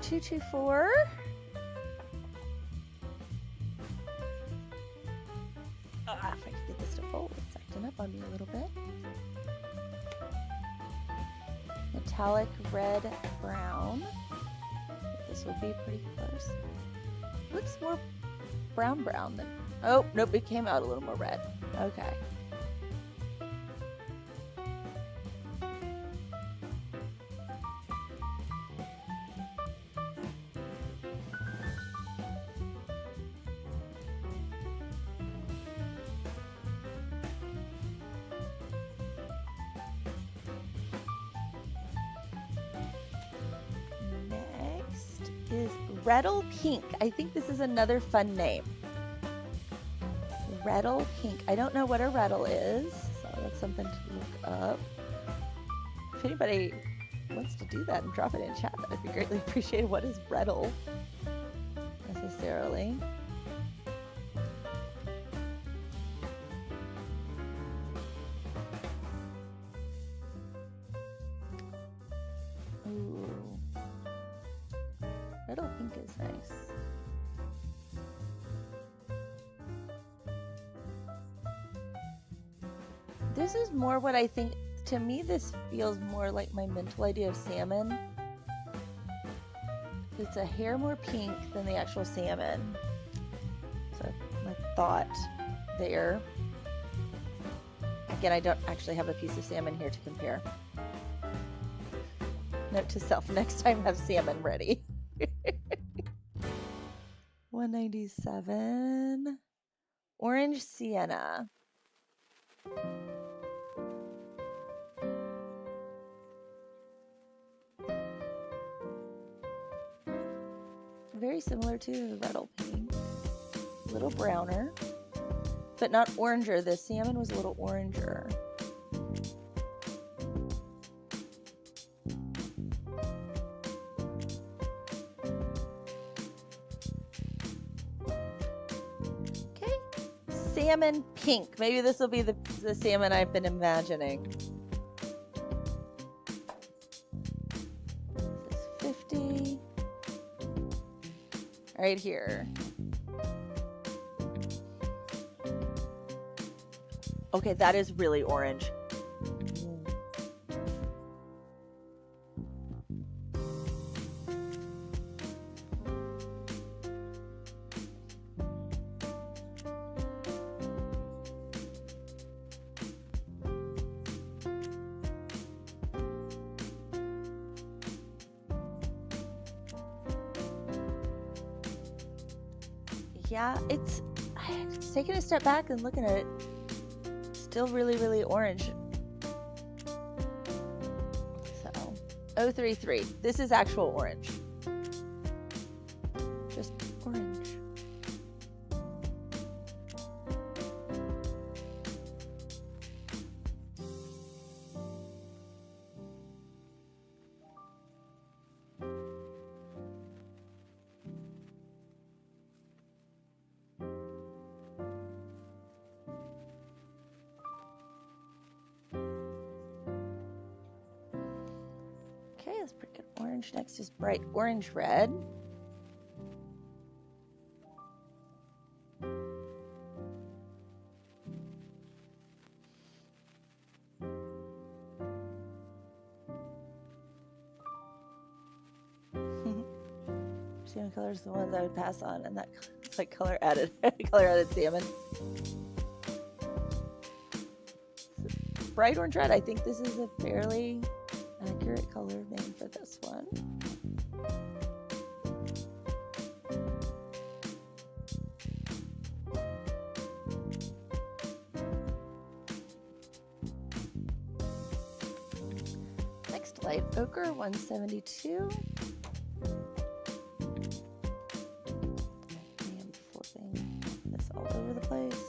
Two, 2, 4. If I can get this to fold, it's acting up on me a little bit. Metallic red brown. This will be pretty close. Looks more brown than. Oh, nope, it came out a little more red. Okay. Is Rettle Pink. I think this is another fun name. Rettle Pink. I don't know what a Rettle is, so that's something to look up. If anybody wants to do that and drop it in chat, that would be greatly appreciated. What is Rettle necessarily? Rettle Pink is nice. This is more what I think, to me this feels more like my mental idea of salmon. It's a hair more pink than the actual salmon. So my thought there. Again, I don't actually have a piece of salmon here to compare. Note to self, next time have salmon ready. 197. Orange sienna. Very similar to the Rettle Pink. A little browner, but not oranger. The salmon was a little oranger. Salmon pink. Maybe this will be the salmon I've been imagining. This is 50. Right here. Okay, that is really orange. Yeah, it's taking a step back and looking at it. Still really, really orange. So, 033. This is actual orange. Just orange. That's pretty good orange. Next is bright orange red. Salmon color is the ones I would pass on, and that's like color added salmon. bright orange red. I think this is a fairly accurate color name for this one. Next, light ochre 172. I am flipping this all over the place.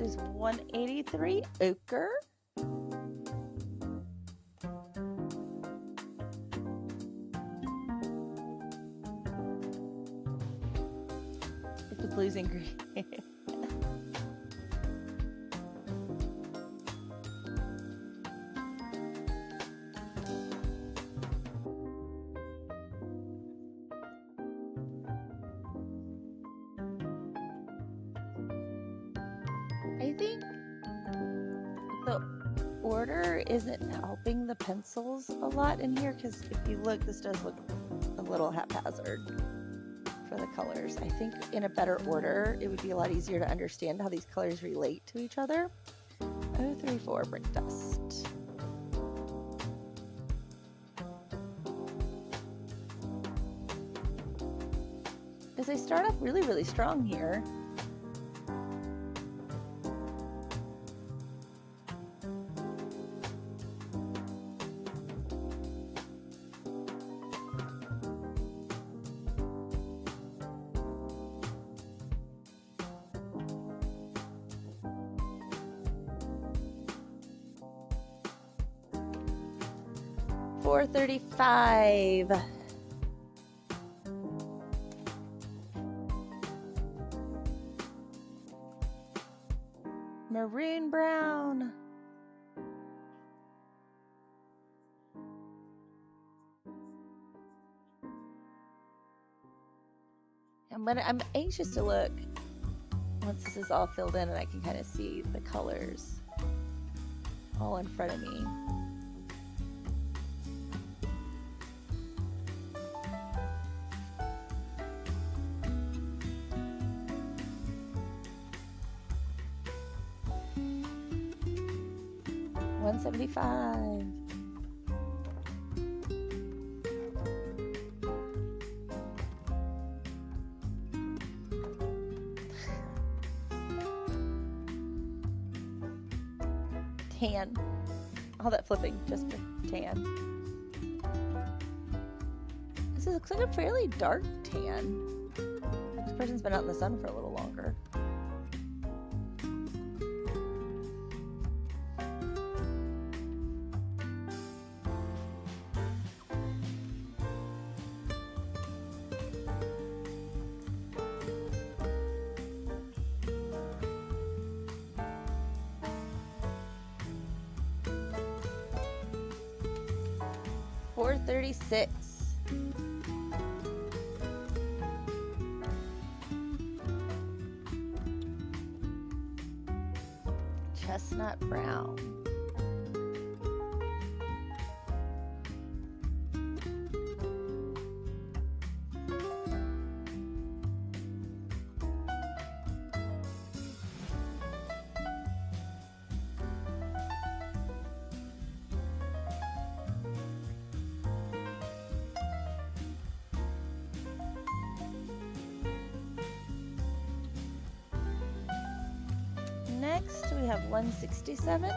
Is 183 ochre. It's a blues and green. I think the order isn't helping the pencils a lot in here, because if you look, this does look a little haphazard for the colors. I think in a better order, it would be a lot easier to understand how these colors relate to each other. 034 brick dust. As I start off really, really strong here. $435. Maroon brown. I'm anxious to look once this is all filled in and I can kind of see the colors all in front of me. $175. Tan. All that flipping just for tan. This looks like a fairly dark tan. This person's been out in the sun for a little longer. $436. Chestnut brown. Next, we have 167.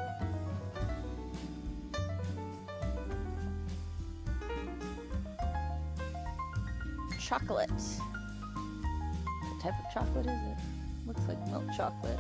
Chocolate. What type of chocolate is it? Looks like milk chocolate.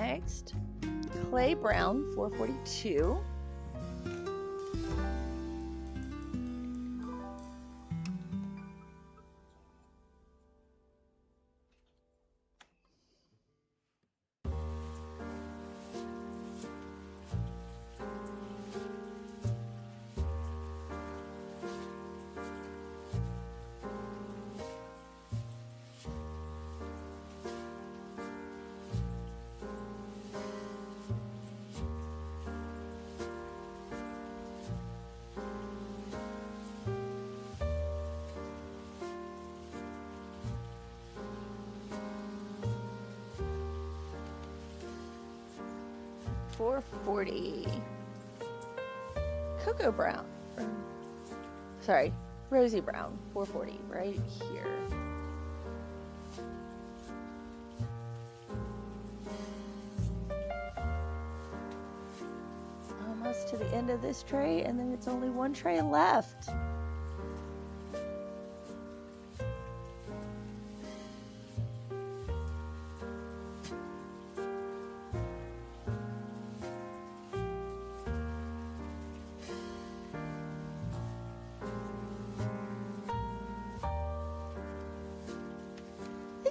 Next, clay brown, 442. $440. Cocoa brown. Sorry, rosy brown. $440 right here. Almost to the end of this tray, and then it's only one tray left.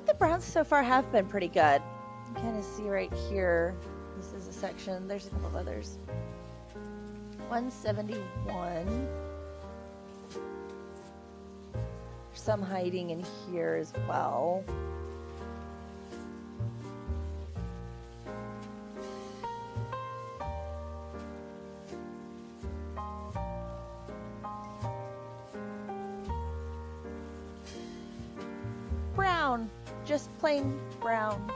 The browns so far have been pretty good. You kind of see right here, this is a section, there's a couple of others. 171. There's some hiding in here as well. Brown. Just plain brown.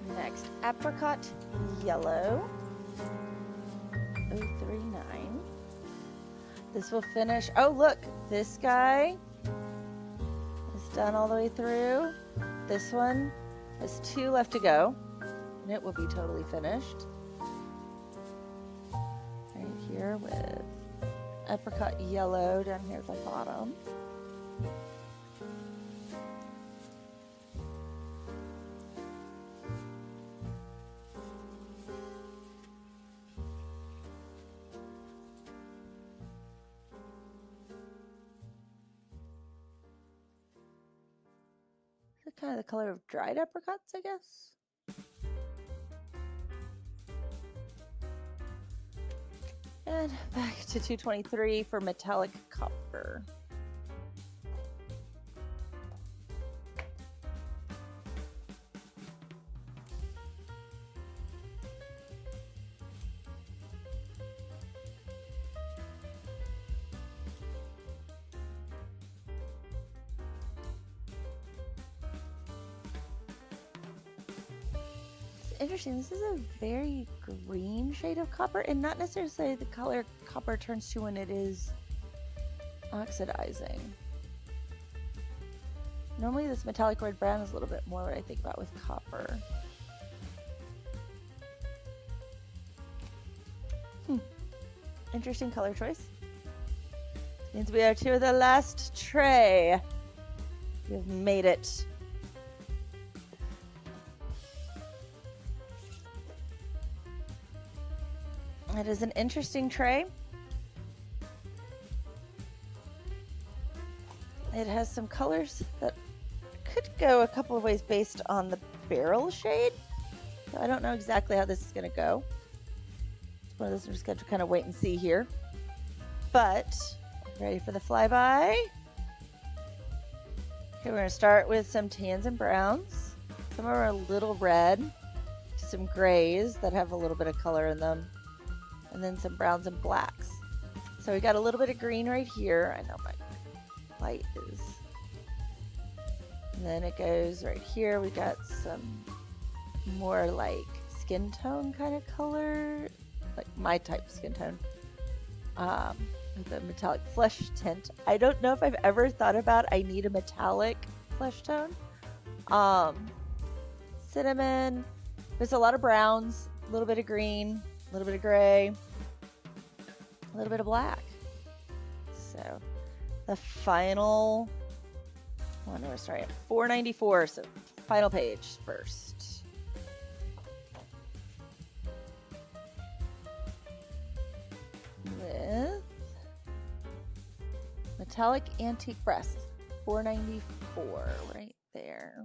Next, apricot yellow, 039. This will finish. Oh, look, this guy is done all the way through. This one has 2 left to go, and it will be totally finished. Right here with apricot yellow down here at the bottom. Kind of the color of dried apricots, I guess. And back to 223 for metallic copper. Interesting. This is a very green shade of copper, and not necessarily the color copper turns to when it is oxidizing. Normally this metallic red brown is a little bit more what I think about with copper. Interesting color choice. Means we are to the last tray. We've made it. It is an interesting tray. It has some colors that could go a couple of ways based on the barrel shade. So I don't know exactly how this is going to go. It's one of those I'm just going to kind of wait and see here. But, ready for the flyby? Okay, we're going to start with some tans and browns. Some are a little red, some grays that have a little bit of color in them, and then some browns and blacks. So we got a little bit of green right here. I know my light is. And then it goes right here. We got some more like skin tone kind of color, like my type of skin tone, with a metallic flesh tint. I don't know if I've ever thought about I need a metallic flesh tone. Cinnamon. There's a lot of browns, a little bit of green, a little bit of gray, a little bit of black. So the final one, we're starting at 494. So final page first. With metallic antique brass, 494 right there.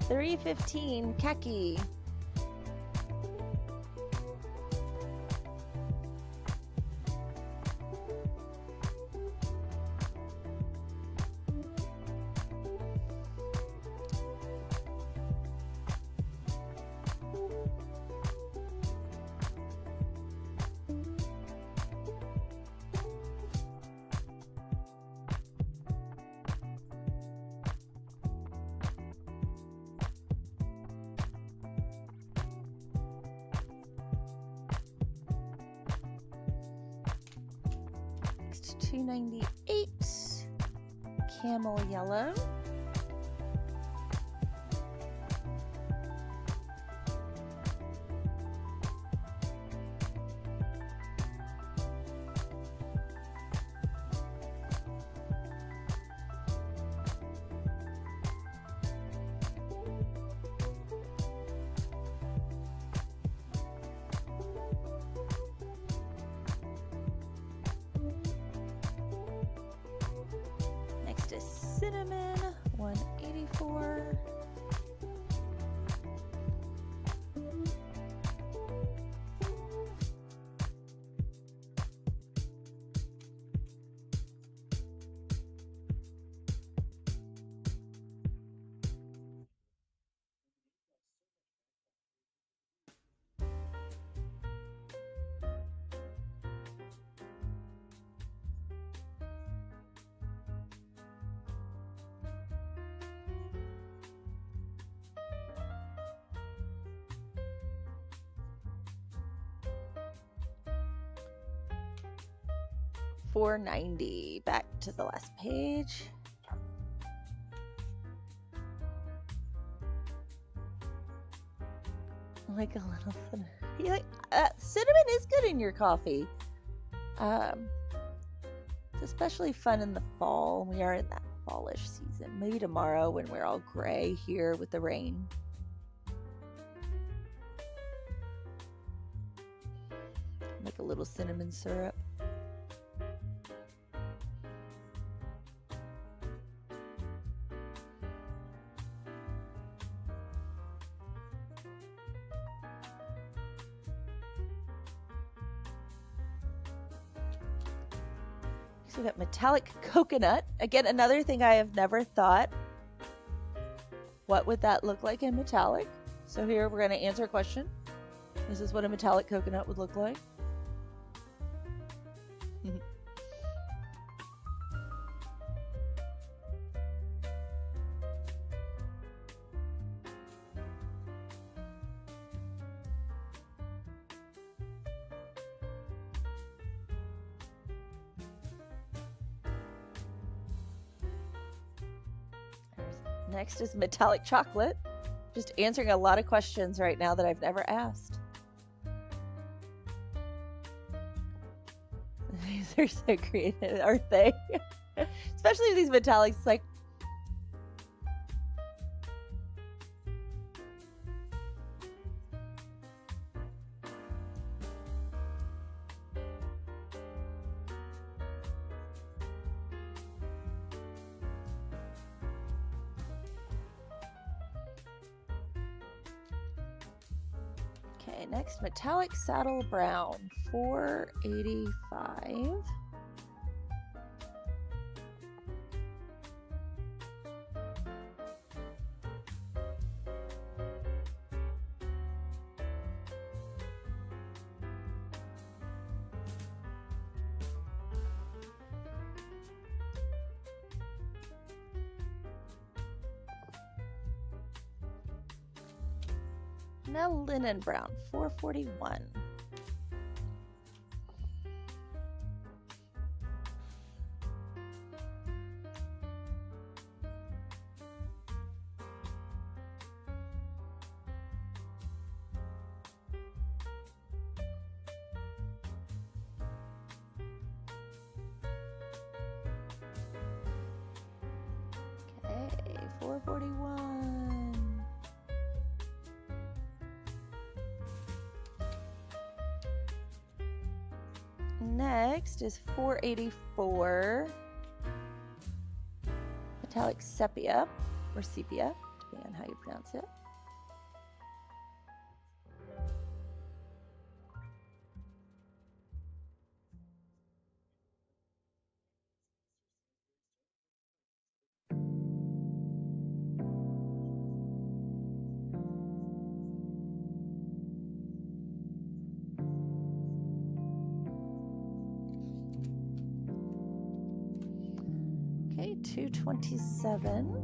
$3.15 khaki. $298 camel yellow. Cinnamon, 184. $490. Back to the last page. Like a little cinnamon. You like cinnamon is good in your coffee. It's especially fun in the fall. We are in that fallish season. Maybe tomorrow when we're all gray here with the rain. Make a little cinnamon syrup. We got metallic coconut. Again, another thing I have never thought. What would that look like in metallic? So here we're going to answer a question. This is what a metallic coconut would look like. Next is metallic chocolate. Just answering a lot of questions right now that I've never asked. These are so creative, aren't they? Especially these metallics, like Okay, next metallic saddle brown, 485. Now linen brown, 441. Okay, 441. Next is 484. Metallic sepia, or sepia, depending on how you pronounce it. Okay, 227.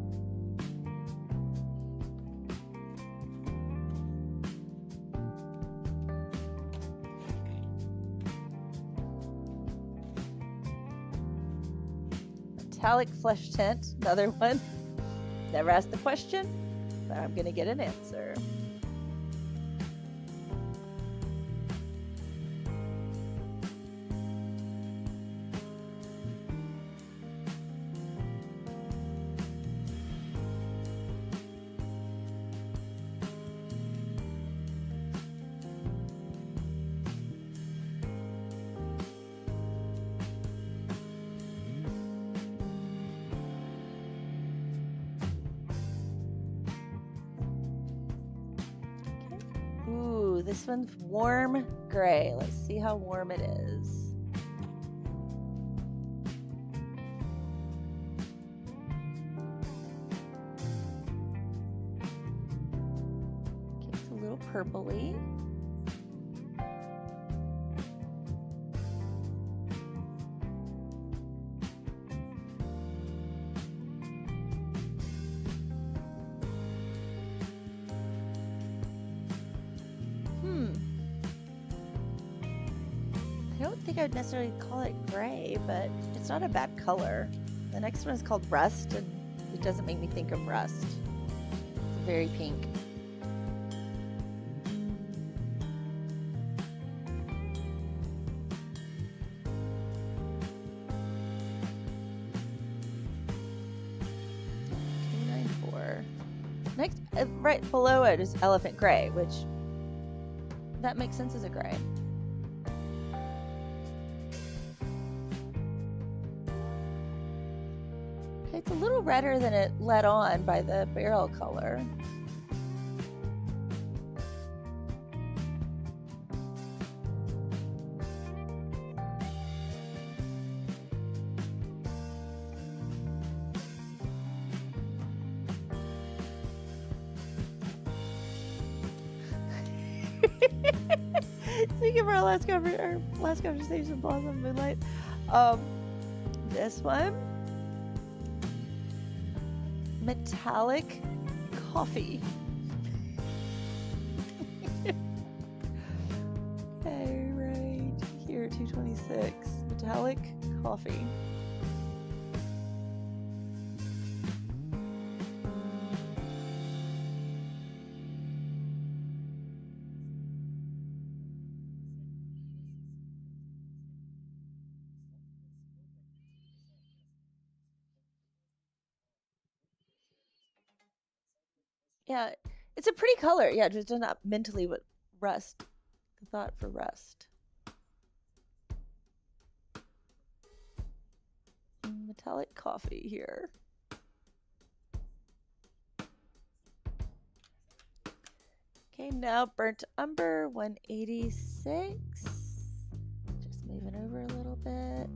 Metallic flesh tint, another one. Never asked the question, but I'm gonna get an answer. Ooh, this one's warm gray. Let's see how warm it is. Okay, it's a little purpley. I don't think I would necessarily call it gray, but it's not a bad color. The next one is called rust, and it doesn't make me think of rust. It's very pink. Next, right below it is elephant gray, which that makes sense as a gray. Okay, it's a little redder than it let on by the barrel color. Speaking of our last conversation, Blossom Moonlight, this one, metallic coffee. Okay, right here, 226, metallic coffee. Yeah, it's a pretty color. Yeah, just not mentally what rust. The thought for rust. Metallic coffee here. Okay, now burnt umber 186. Just moving over a little bit.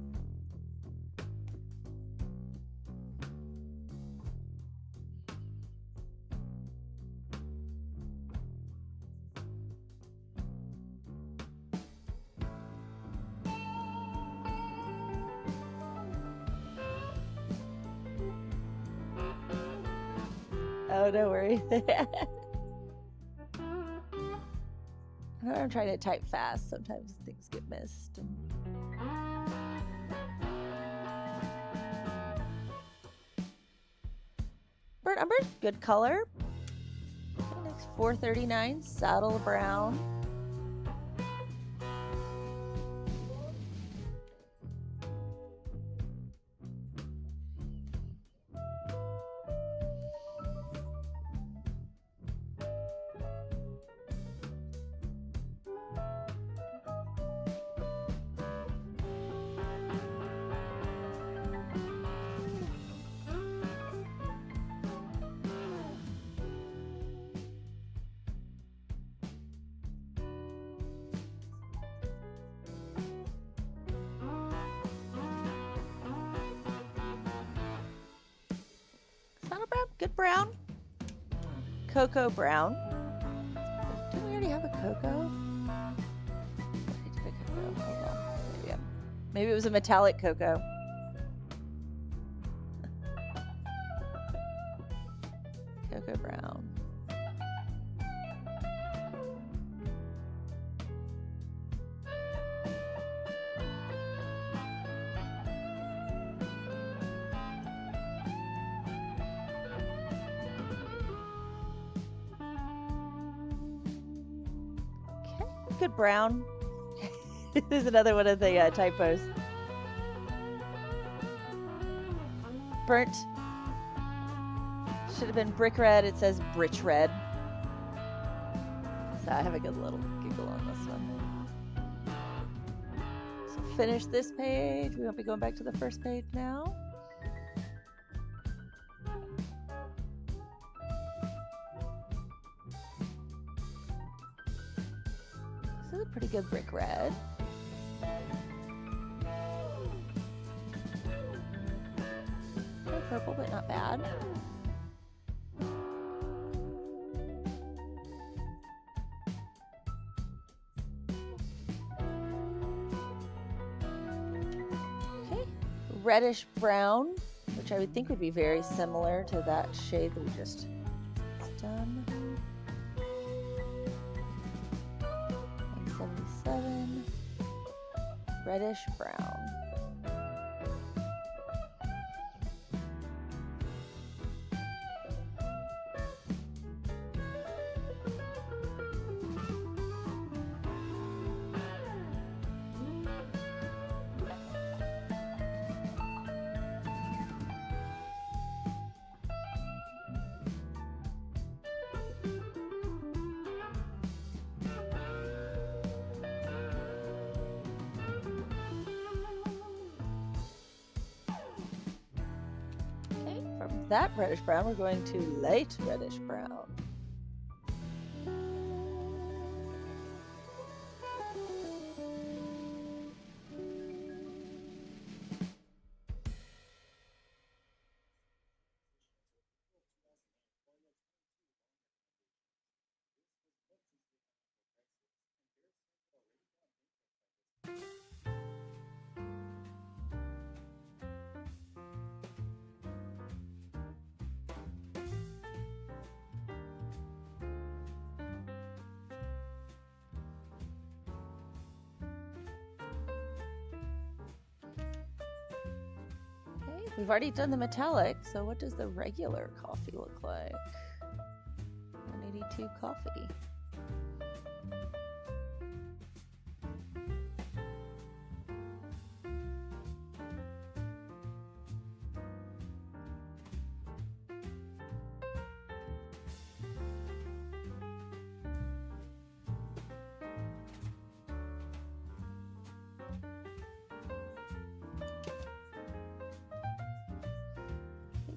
Oh, don't worry. I'm trying to type fast. Sometimes things get missed. Burnt umber, good color. Okay, next 439, saddle brown. Good brown. Cocoa brown. Didn't we already have a cocoa? I did a cocoa. Hold on. Maybe it was a metallic cocoa. Cocoa brown. Good brown. There's another one of the typos. Burnt. Should have been brick red. It says britch red. So I have a good little giggle on this one. So finish this page. We won't be going back to the first page now. This is a pretty good brick red. Okay, purple, but not bad. Okay, reddish brown, which I would think would be very similar to that shade that we just done. 177, reddish brown. That reddish brown, we're going to light reddish brown. We've already done the metallic, so what does the regular coffee look like? 182 coffee.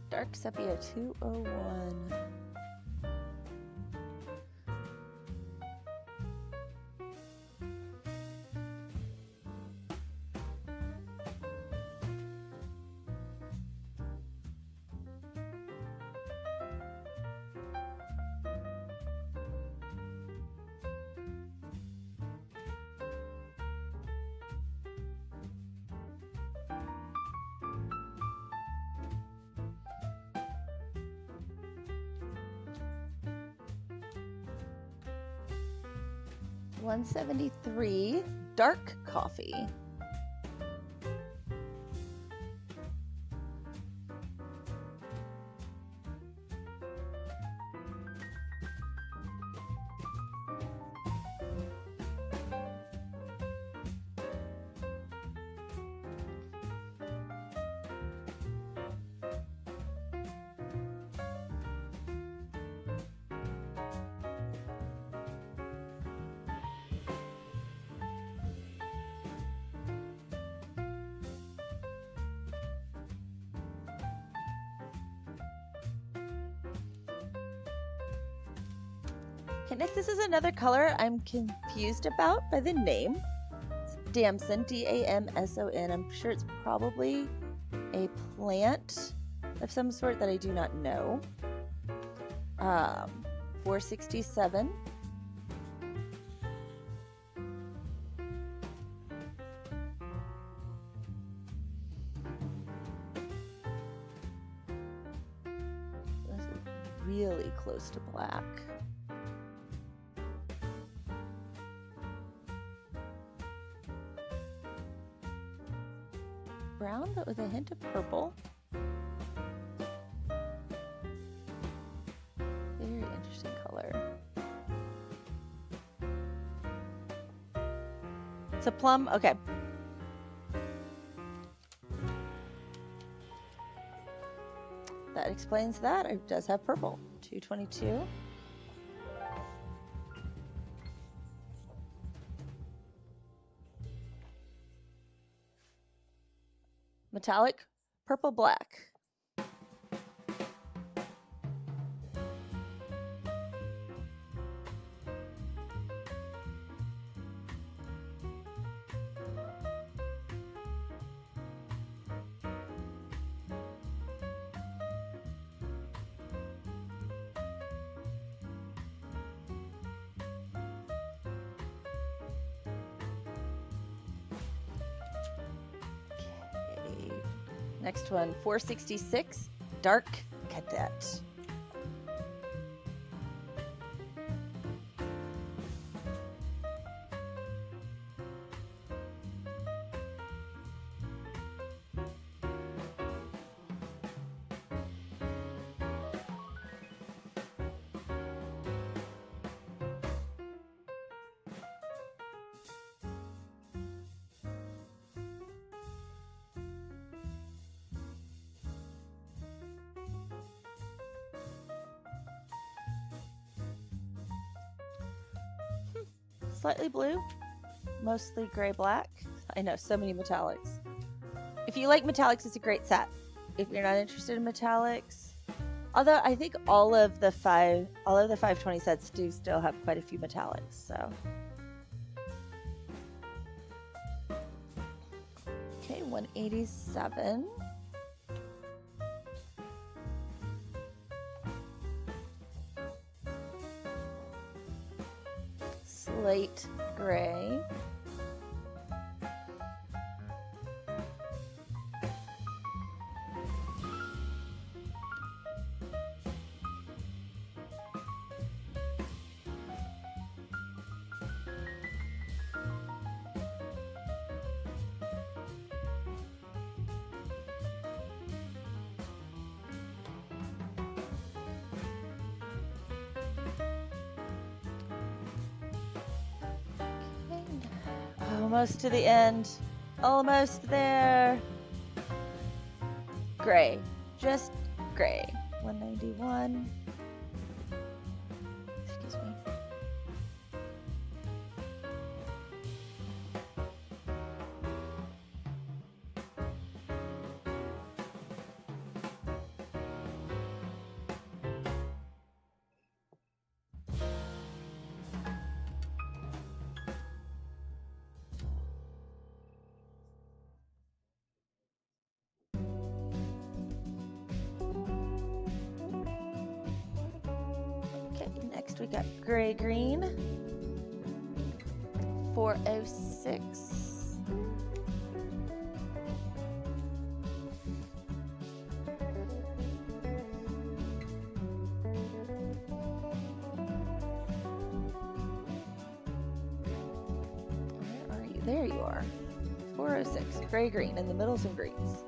Dark Sepia 201. 173 dark coffee. And if this is another color I'm confused about by the name, it's damson, D-A-M-S-O-N. I'm sure it's probably a plant of some sort that I do not know. 467. This is really close to black. Brown, but with a hint of purple. Very interesting color. It's a plum. Okay. That explains that. It does have purple. 222. Metallic purple black. Next one, 466, dark cadet. Slightly blue, mostly gray black. I know, so many metallics. If you like metallics, it's a great set. If you're not interested in metallics, although I think all of the 520 sets do still have quite a few metallics, so. Okay, 187. Slate gray. Almost to the end. Almost there. Gray. Just gray. 191. Excuse me. Next we got gray green, 406. There you are. 406. Gray green. In the middle, some greens.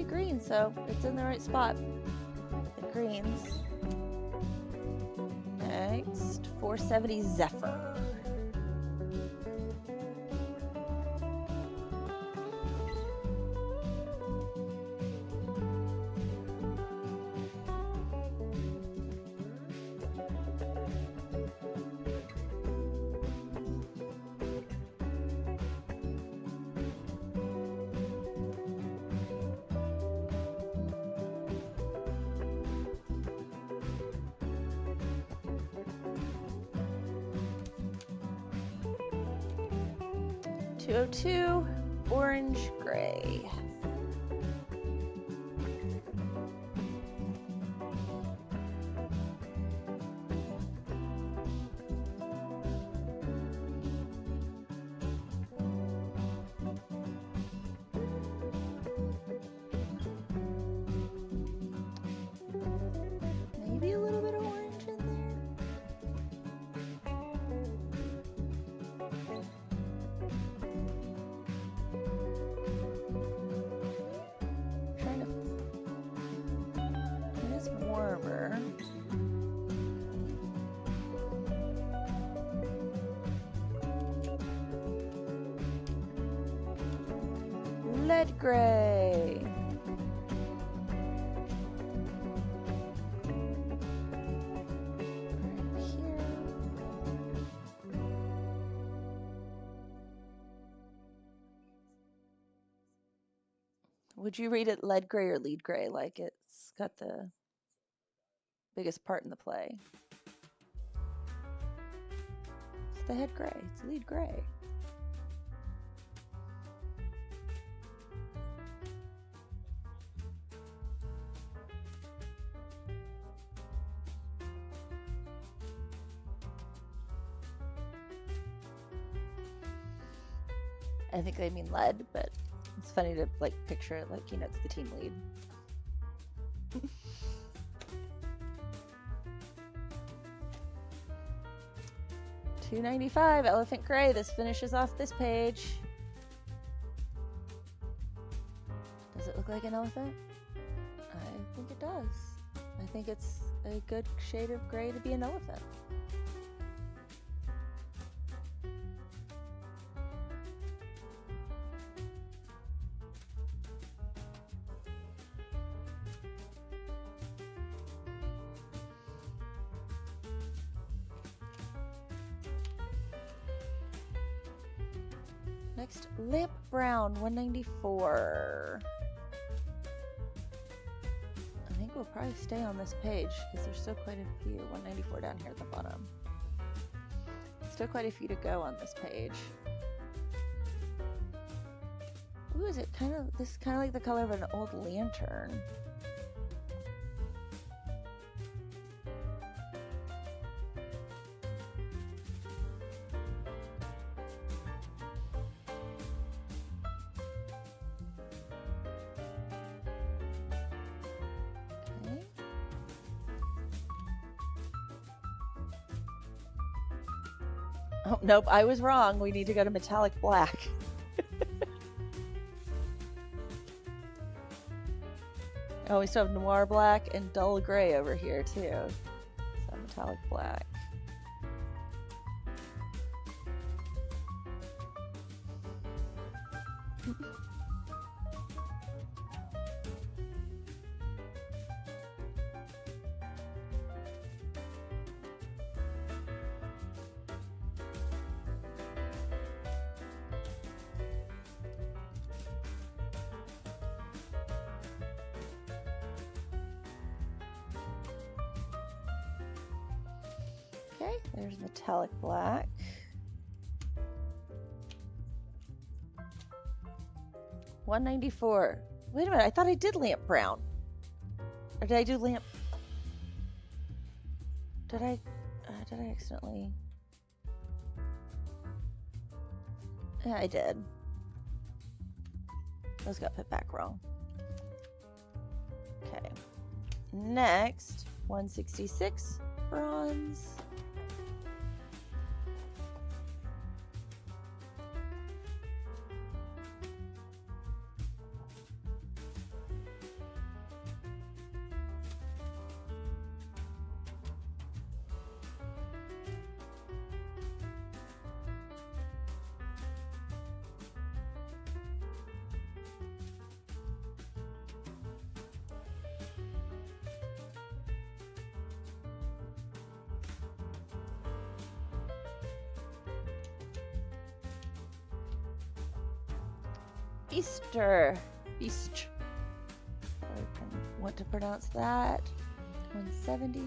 Green, so it's in the right spot. The greens. Next, 470 Zephyr. .202 orange gray. Maybe a little bit of orange in there. Warmer. Lead gray. Right here. Would you read it lead gray or lead gray? Like it's got the biggest part in the play. It's the head gray. It's lead gray. I think they mean lead, but it's funny to like picture it like, you know, it's the team lead. $2.95 elephant gray. This finishes off this page. Does it look like an elephant? I think it does. I think it's a good shade of gray to be an elephant. Next, lamp brown, 194. I think we'll probably stay on this page because there's still quite a few. 194 down here at the bottom. Still quite a few to go on this page. Ooh, is it kind of, this is kind of like the color of an old lantern. Oh, nope, I was wrong. We need to go to metallic black. Oh, we still have noir black and dull gray over here too. So metallic black. Okay, there's metallic black. $194. Wait a minute, I thought I did lamp brown. Or did I do lamp? Did I accidentally? Yeah, I did. Those got put back wrong. Okay. Next, 166 bronze. Beast. I want to pronounce that. 170.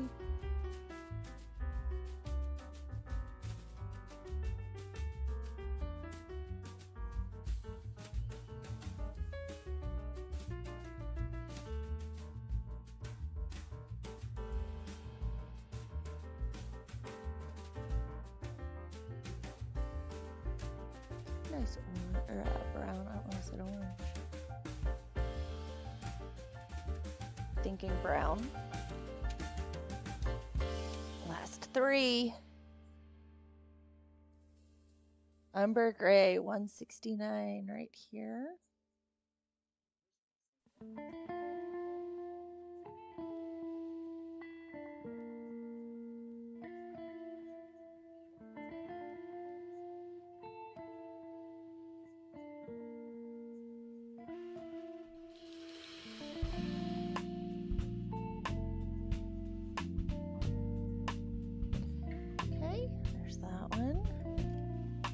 Nice brown. I don't want to say orange. Thinking brown. Last three. Umber gray, 169 right here.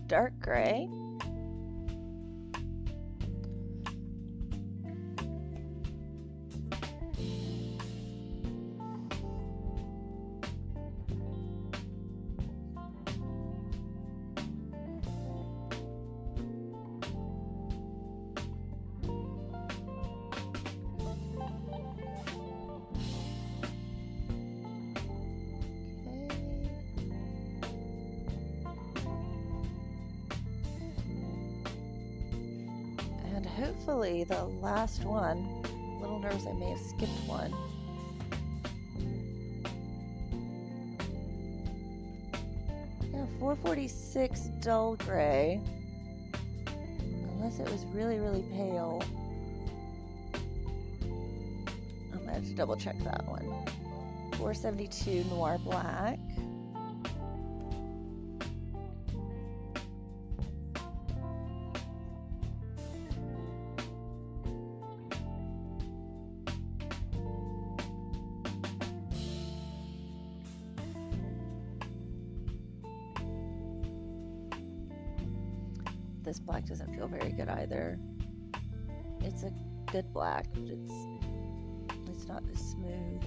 Dark gray. Hopefully the last one. A little nervous I may have skipped one. Yeah, 446 dull gray. Unless it was really, really pale. I'm gonna have to double check that one. 472 noir black. This black doesn't feel very good either. It's a good black, but it's not as smooth.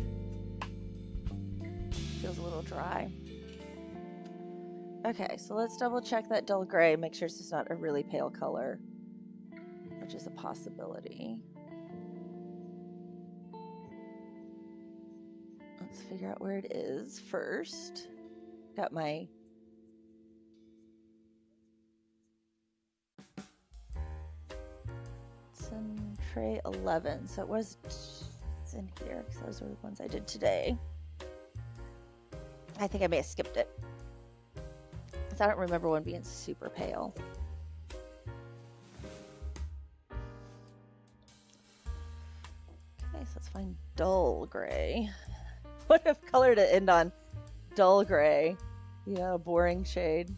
Feels a little dry. Okay, so let's double check that dull gray, make sure it's just not a really pale color, which is a possibility. Let's figure out where it is first. Got my tray 11, so it's in here because those were the ones I did today. I think I may have skipped it because I don't remember one being super pale. Okay, so let's find dull gray. What if color to end on? Dull gray. Yeah, a boring shade.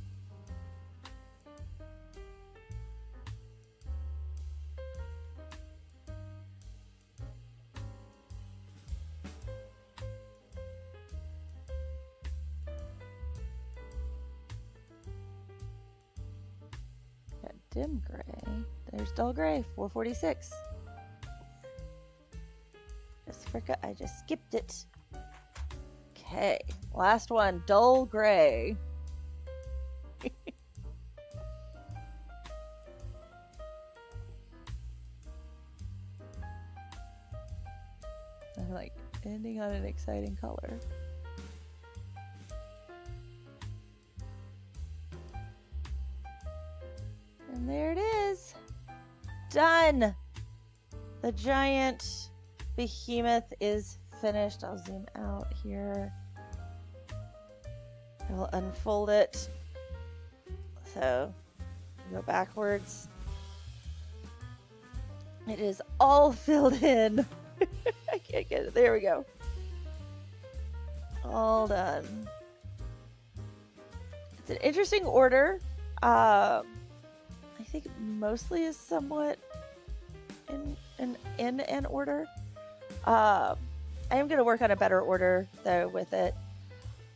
Dim gray. There's dull gray, 446. I just skipped it. Okay, last one, dull gray. I'm like ending on an exciting color. done. The giant behemoth is finished. I'll zoom out here. I will unfold it. So go backwards. It is all filled in. I can't get it. There we go. All done. It's an interesting order. I think mostly is somewhat in an order. I am going to work on a better order though with it.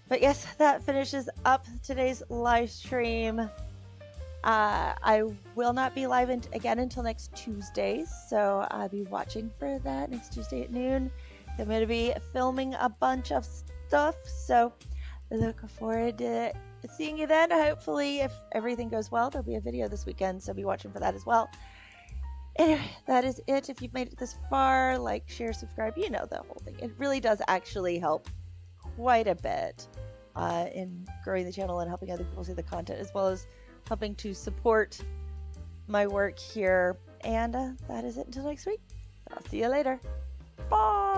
But yes, that finishes up today's live stream. I will not be live again until next Tuesday, so I'll be watching for that next Tuesday at noon. I'm going to be filming a bunch of stuff, so look forward to seeing you then. Hopefully, if everything goes well, there'll be a video this weekend, so be watching for that as well. Anyway, that is it. If you've made it this far, like, share, subscribe, you know the whole thing. It really does actually help quite a bit in growing the channel and helping other people see the content, as well as helping to support my work here. And that is it until next week. I'll see you later. Bye.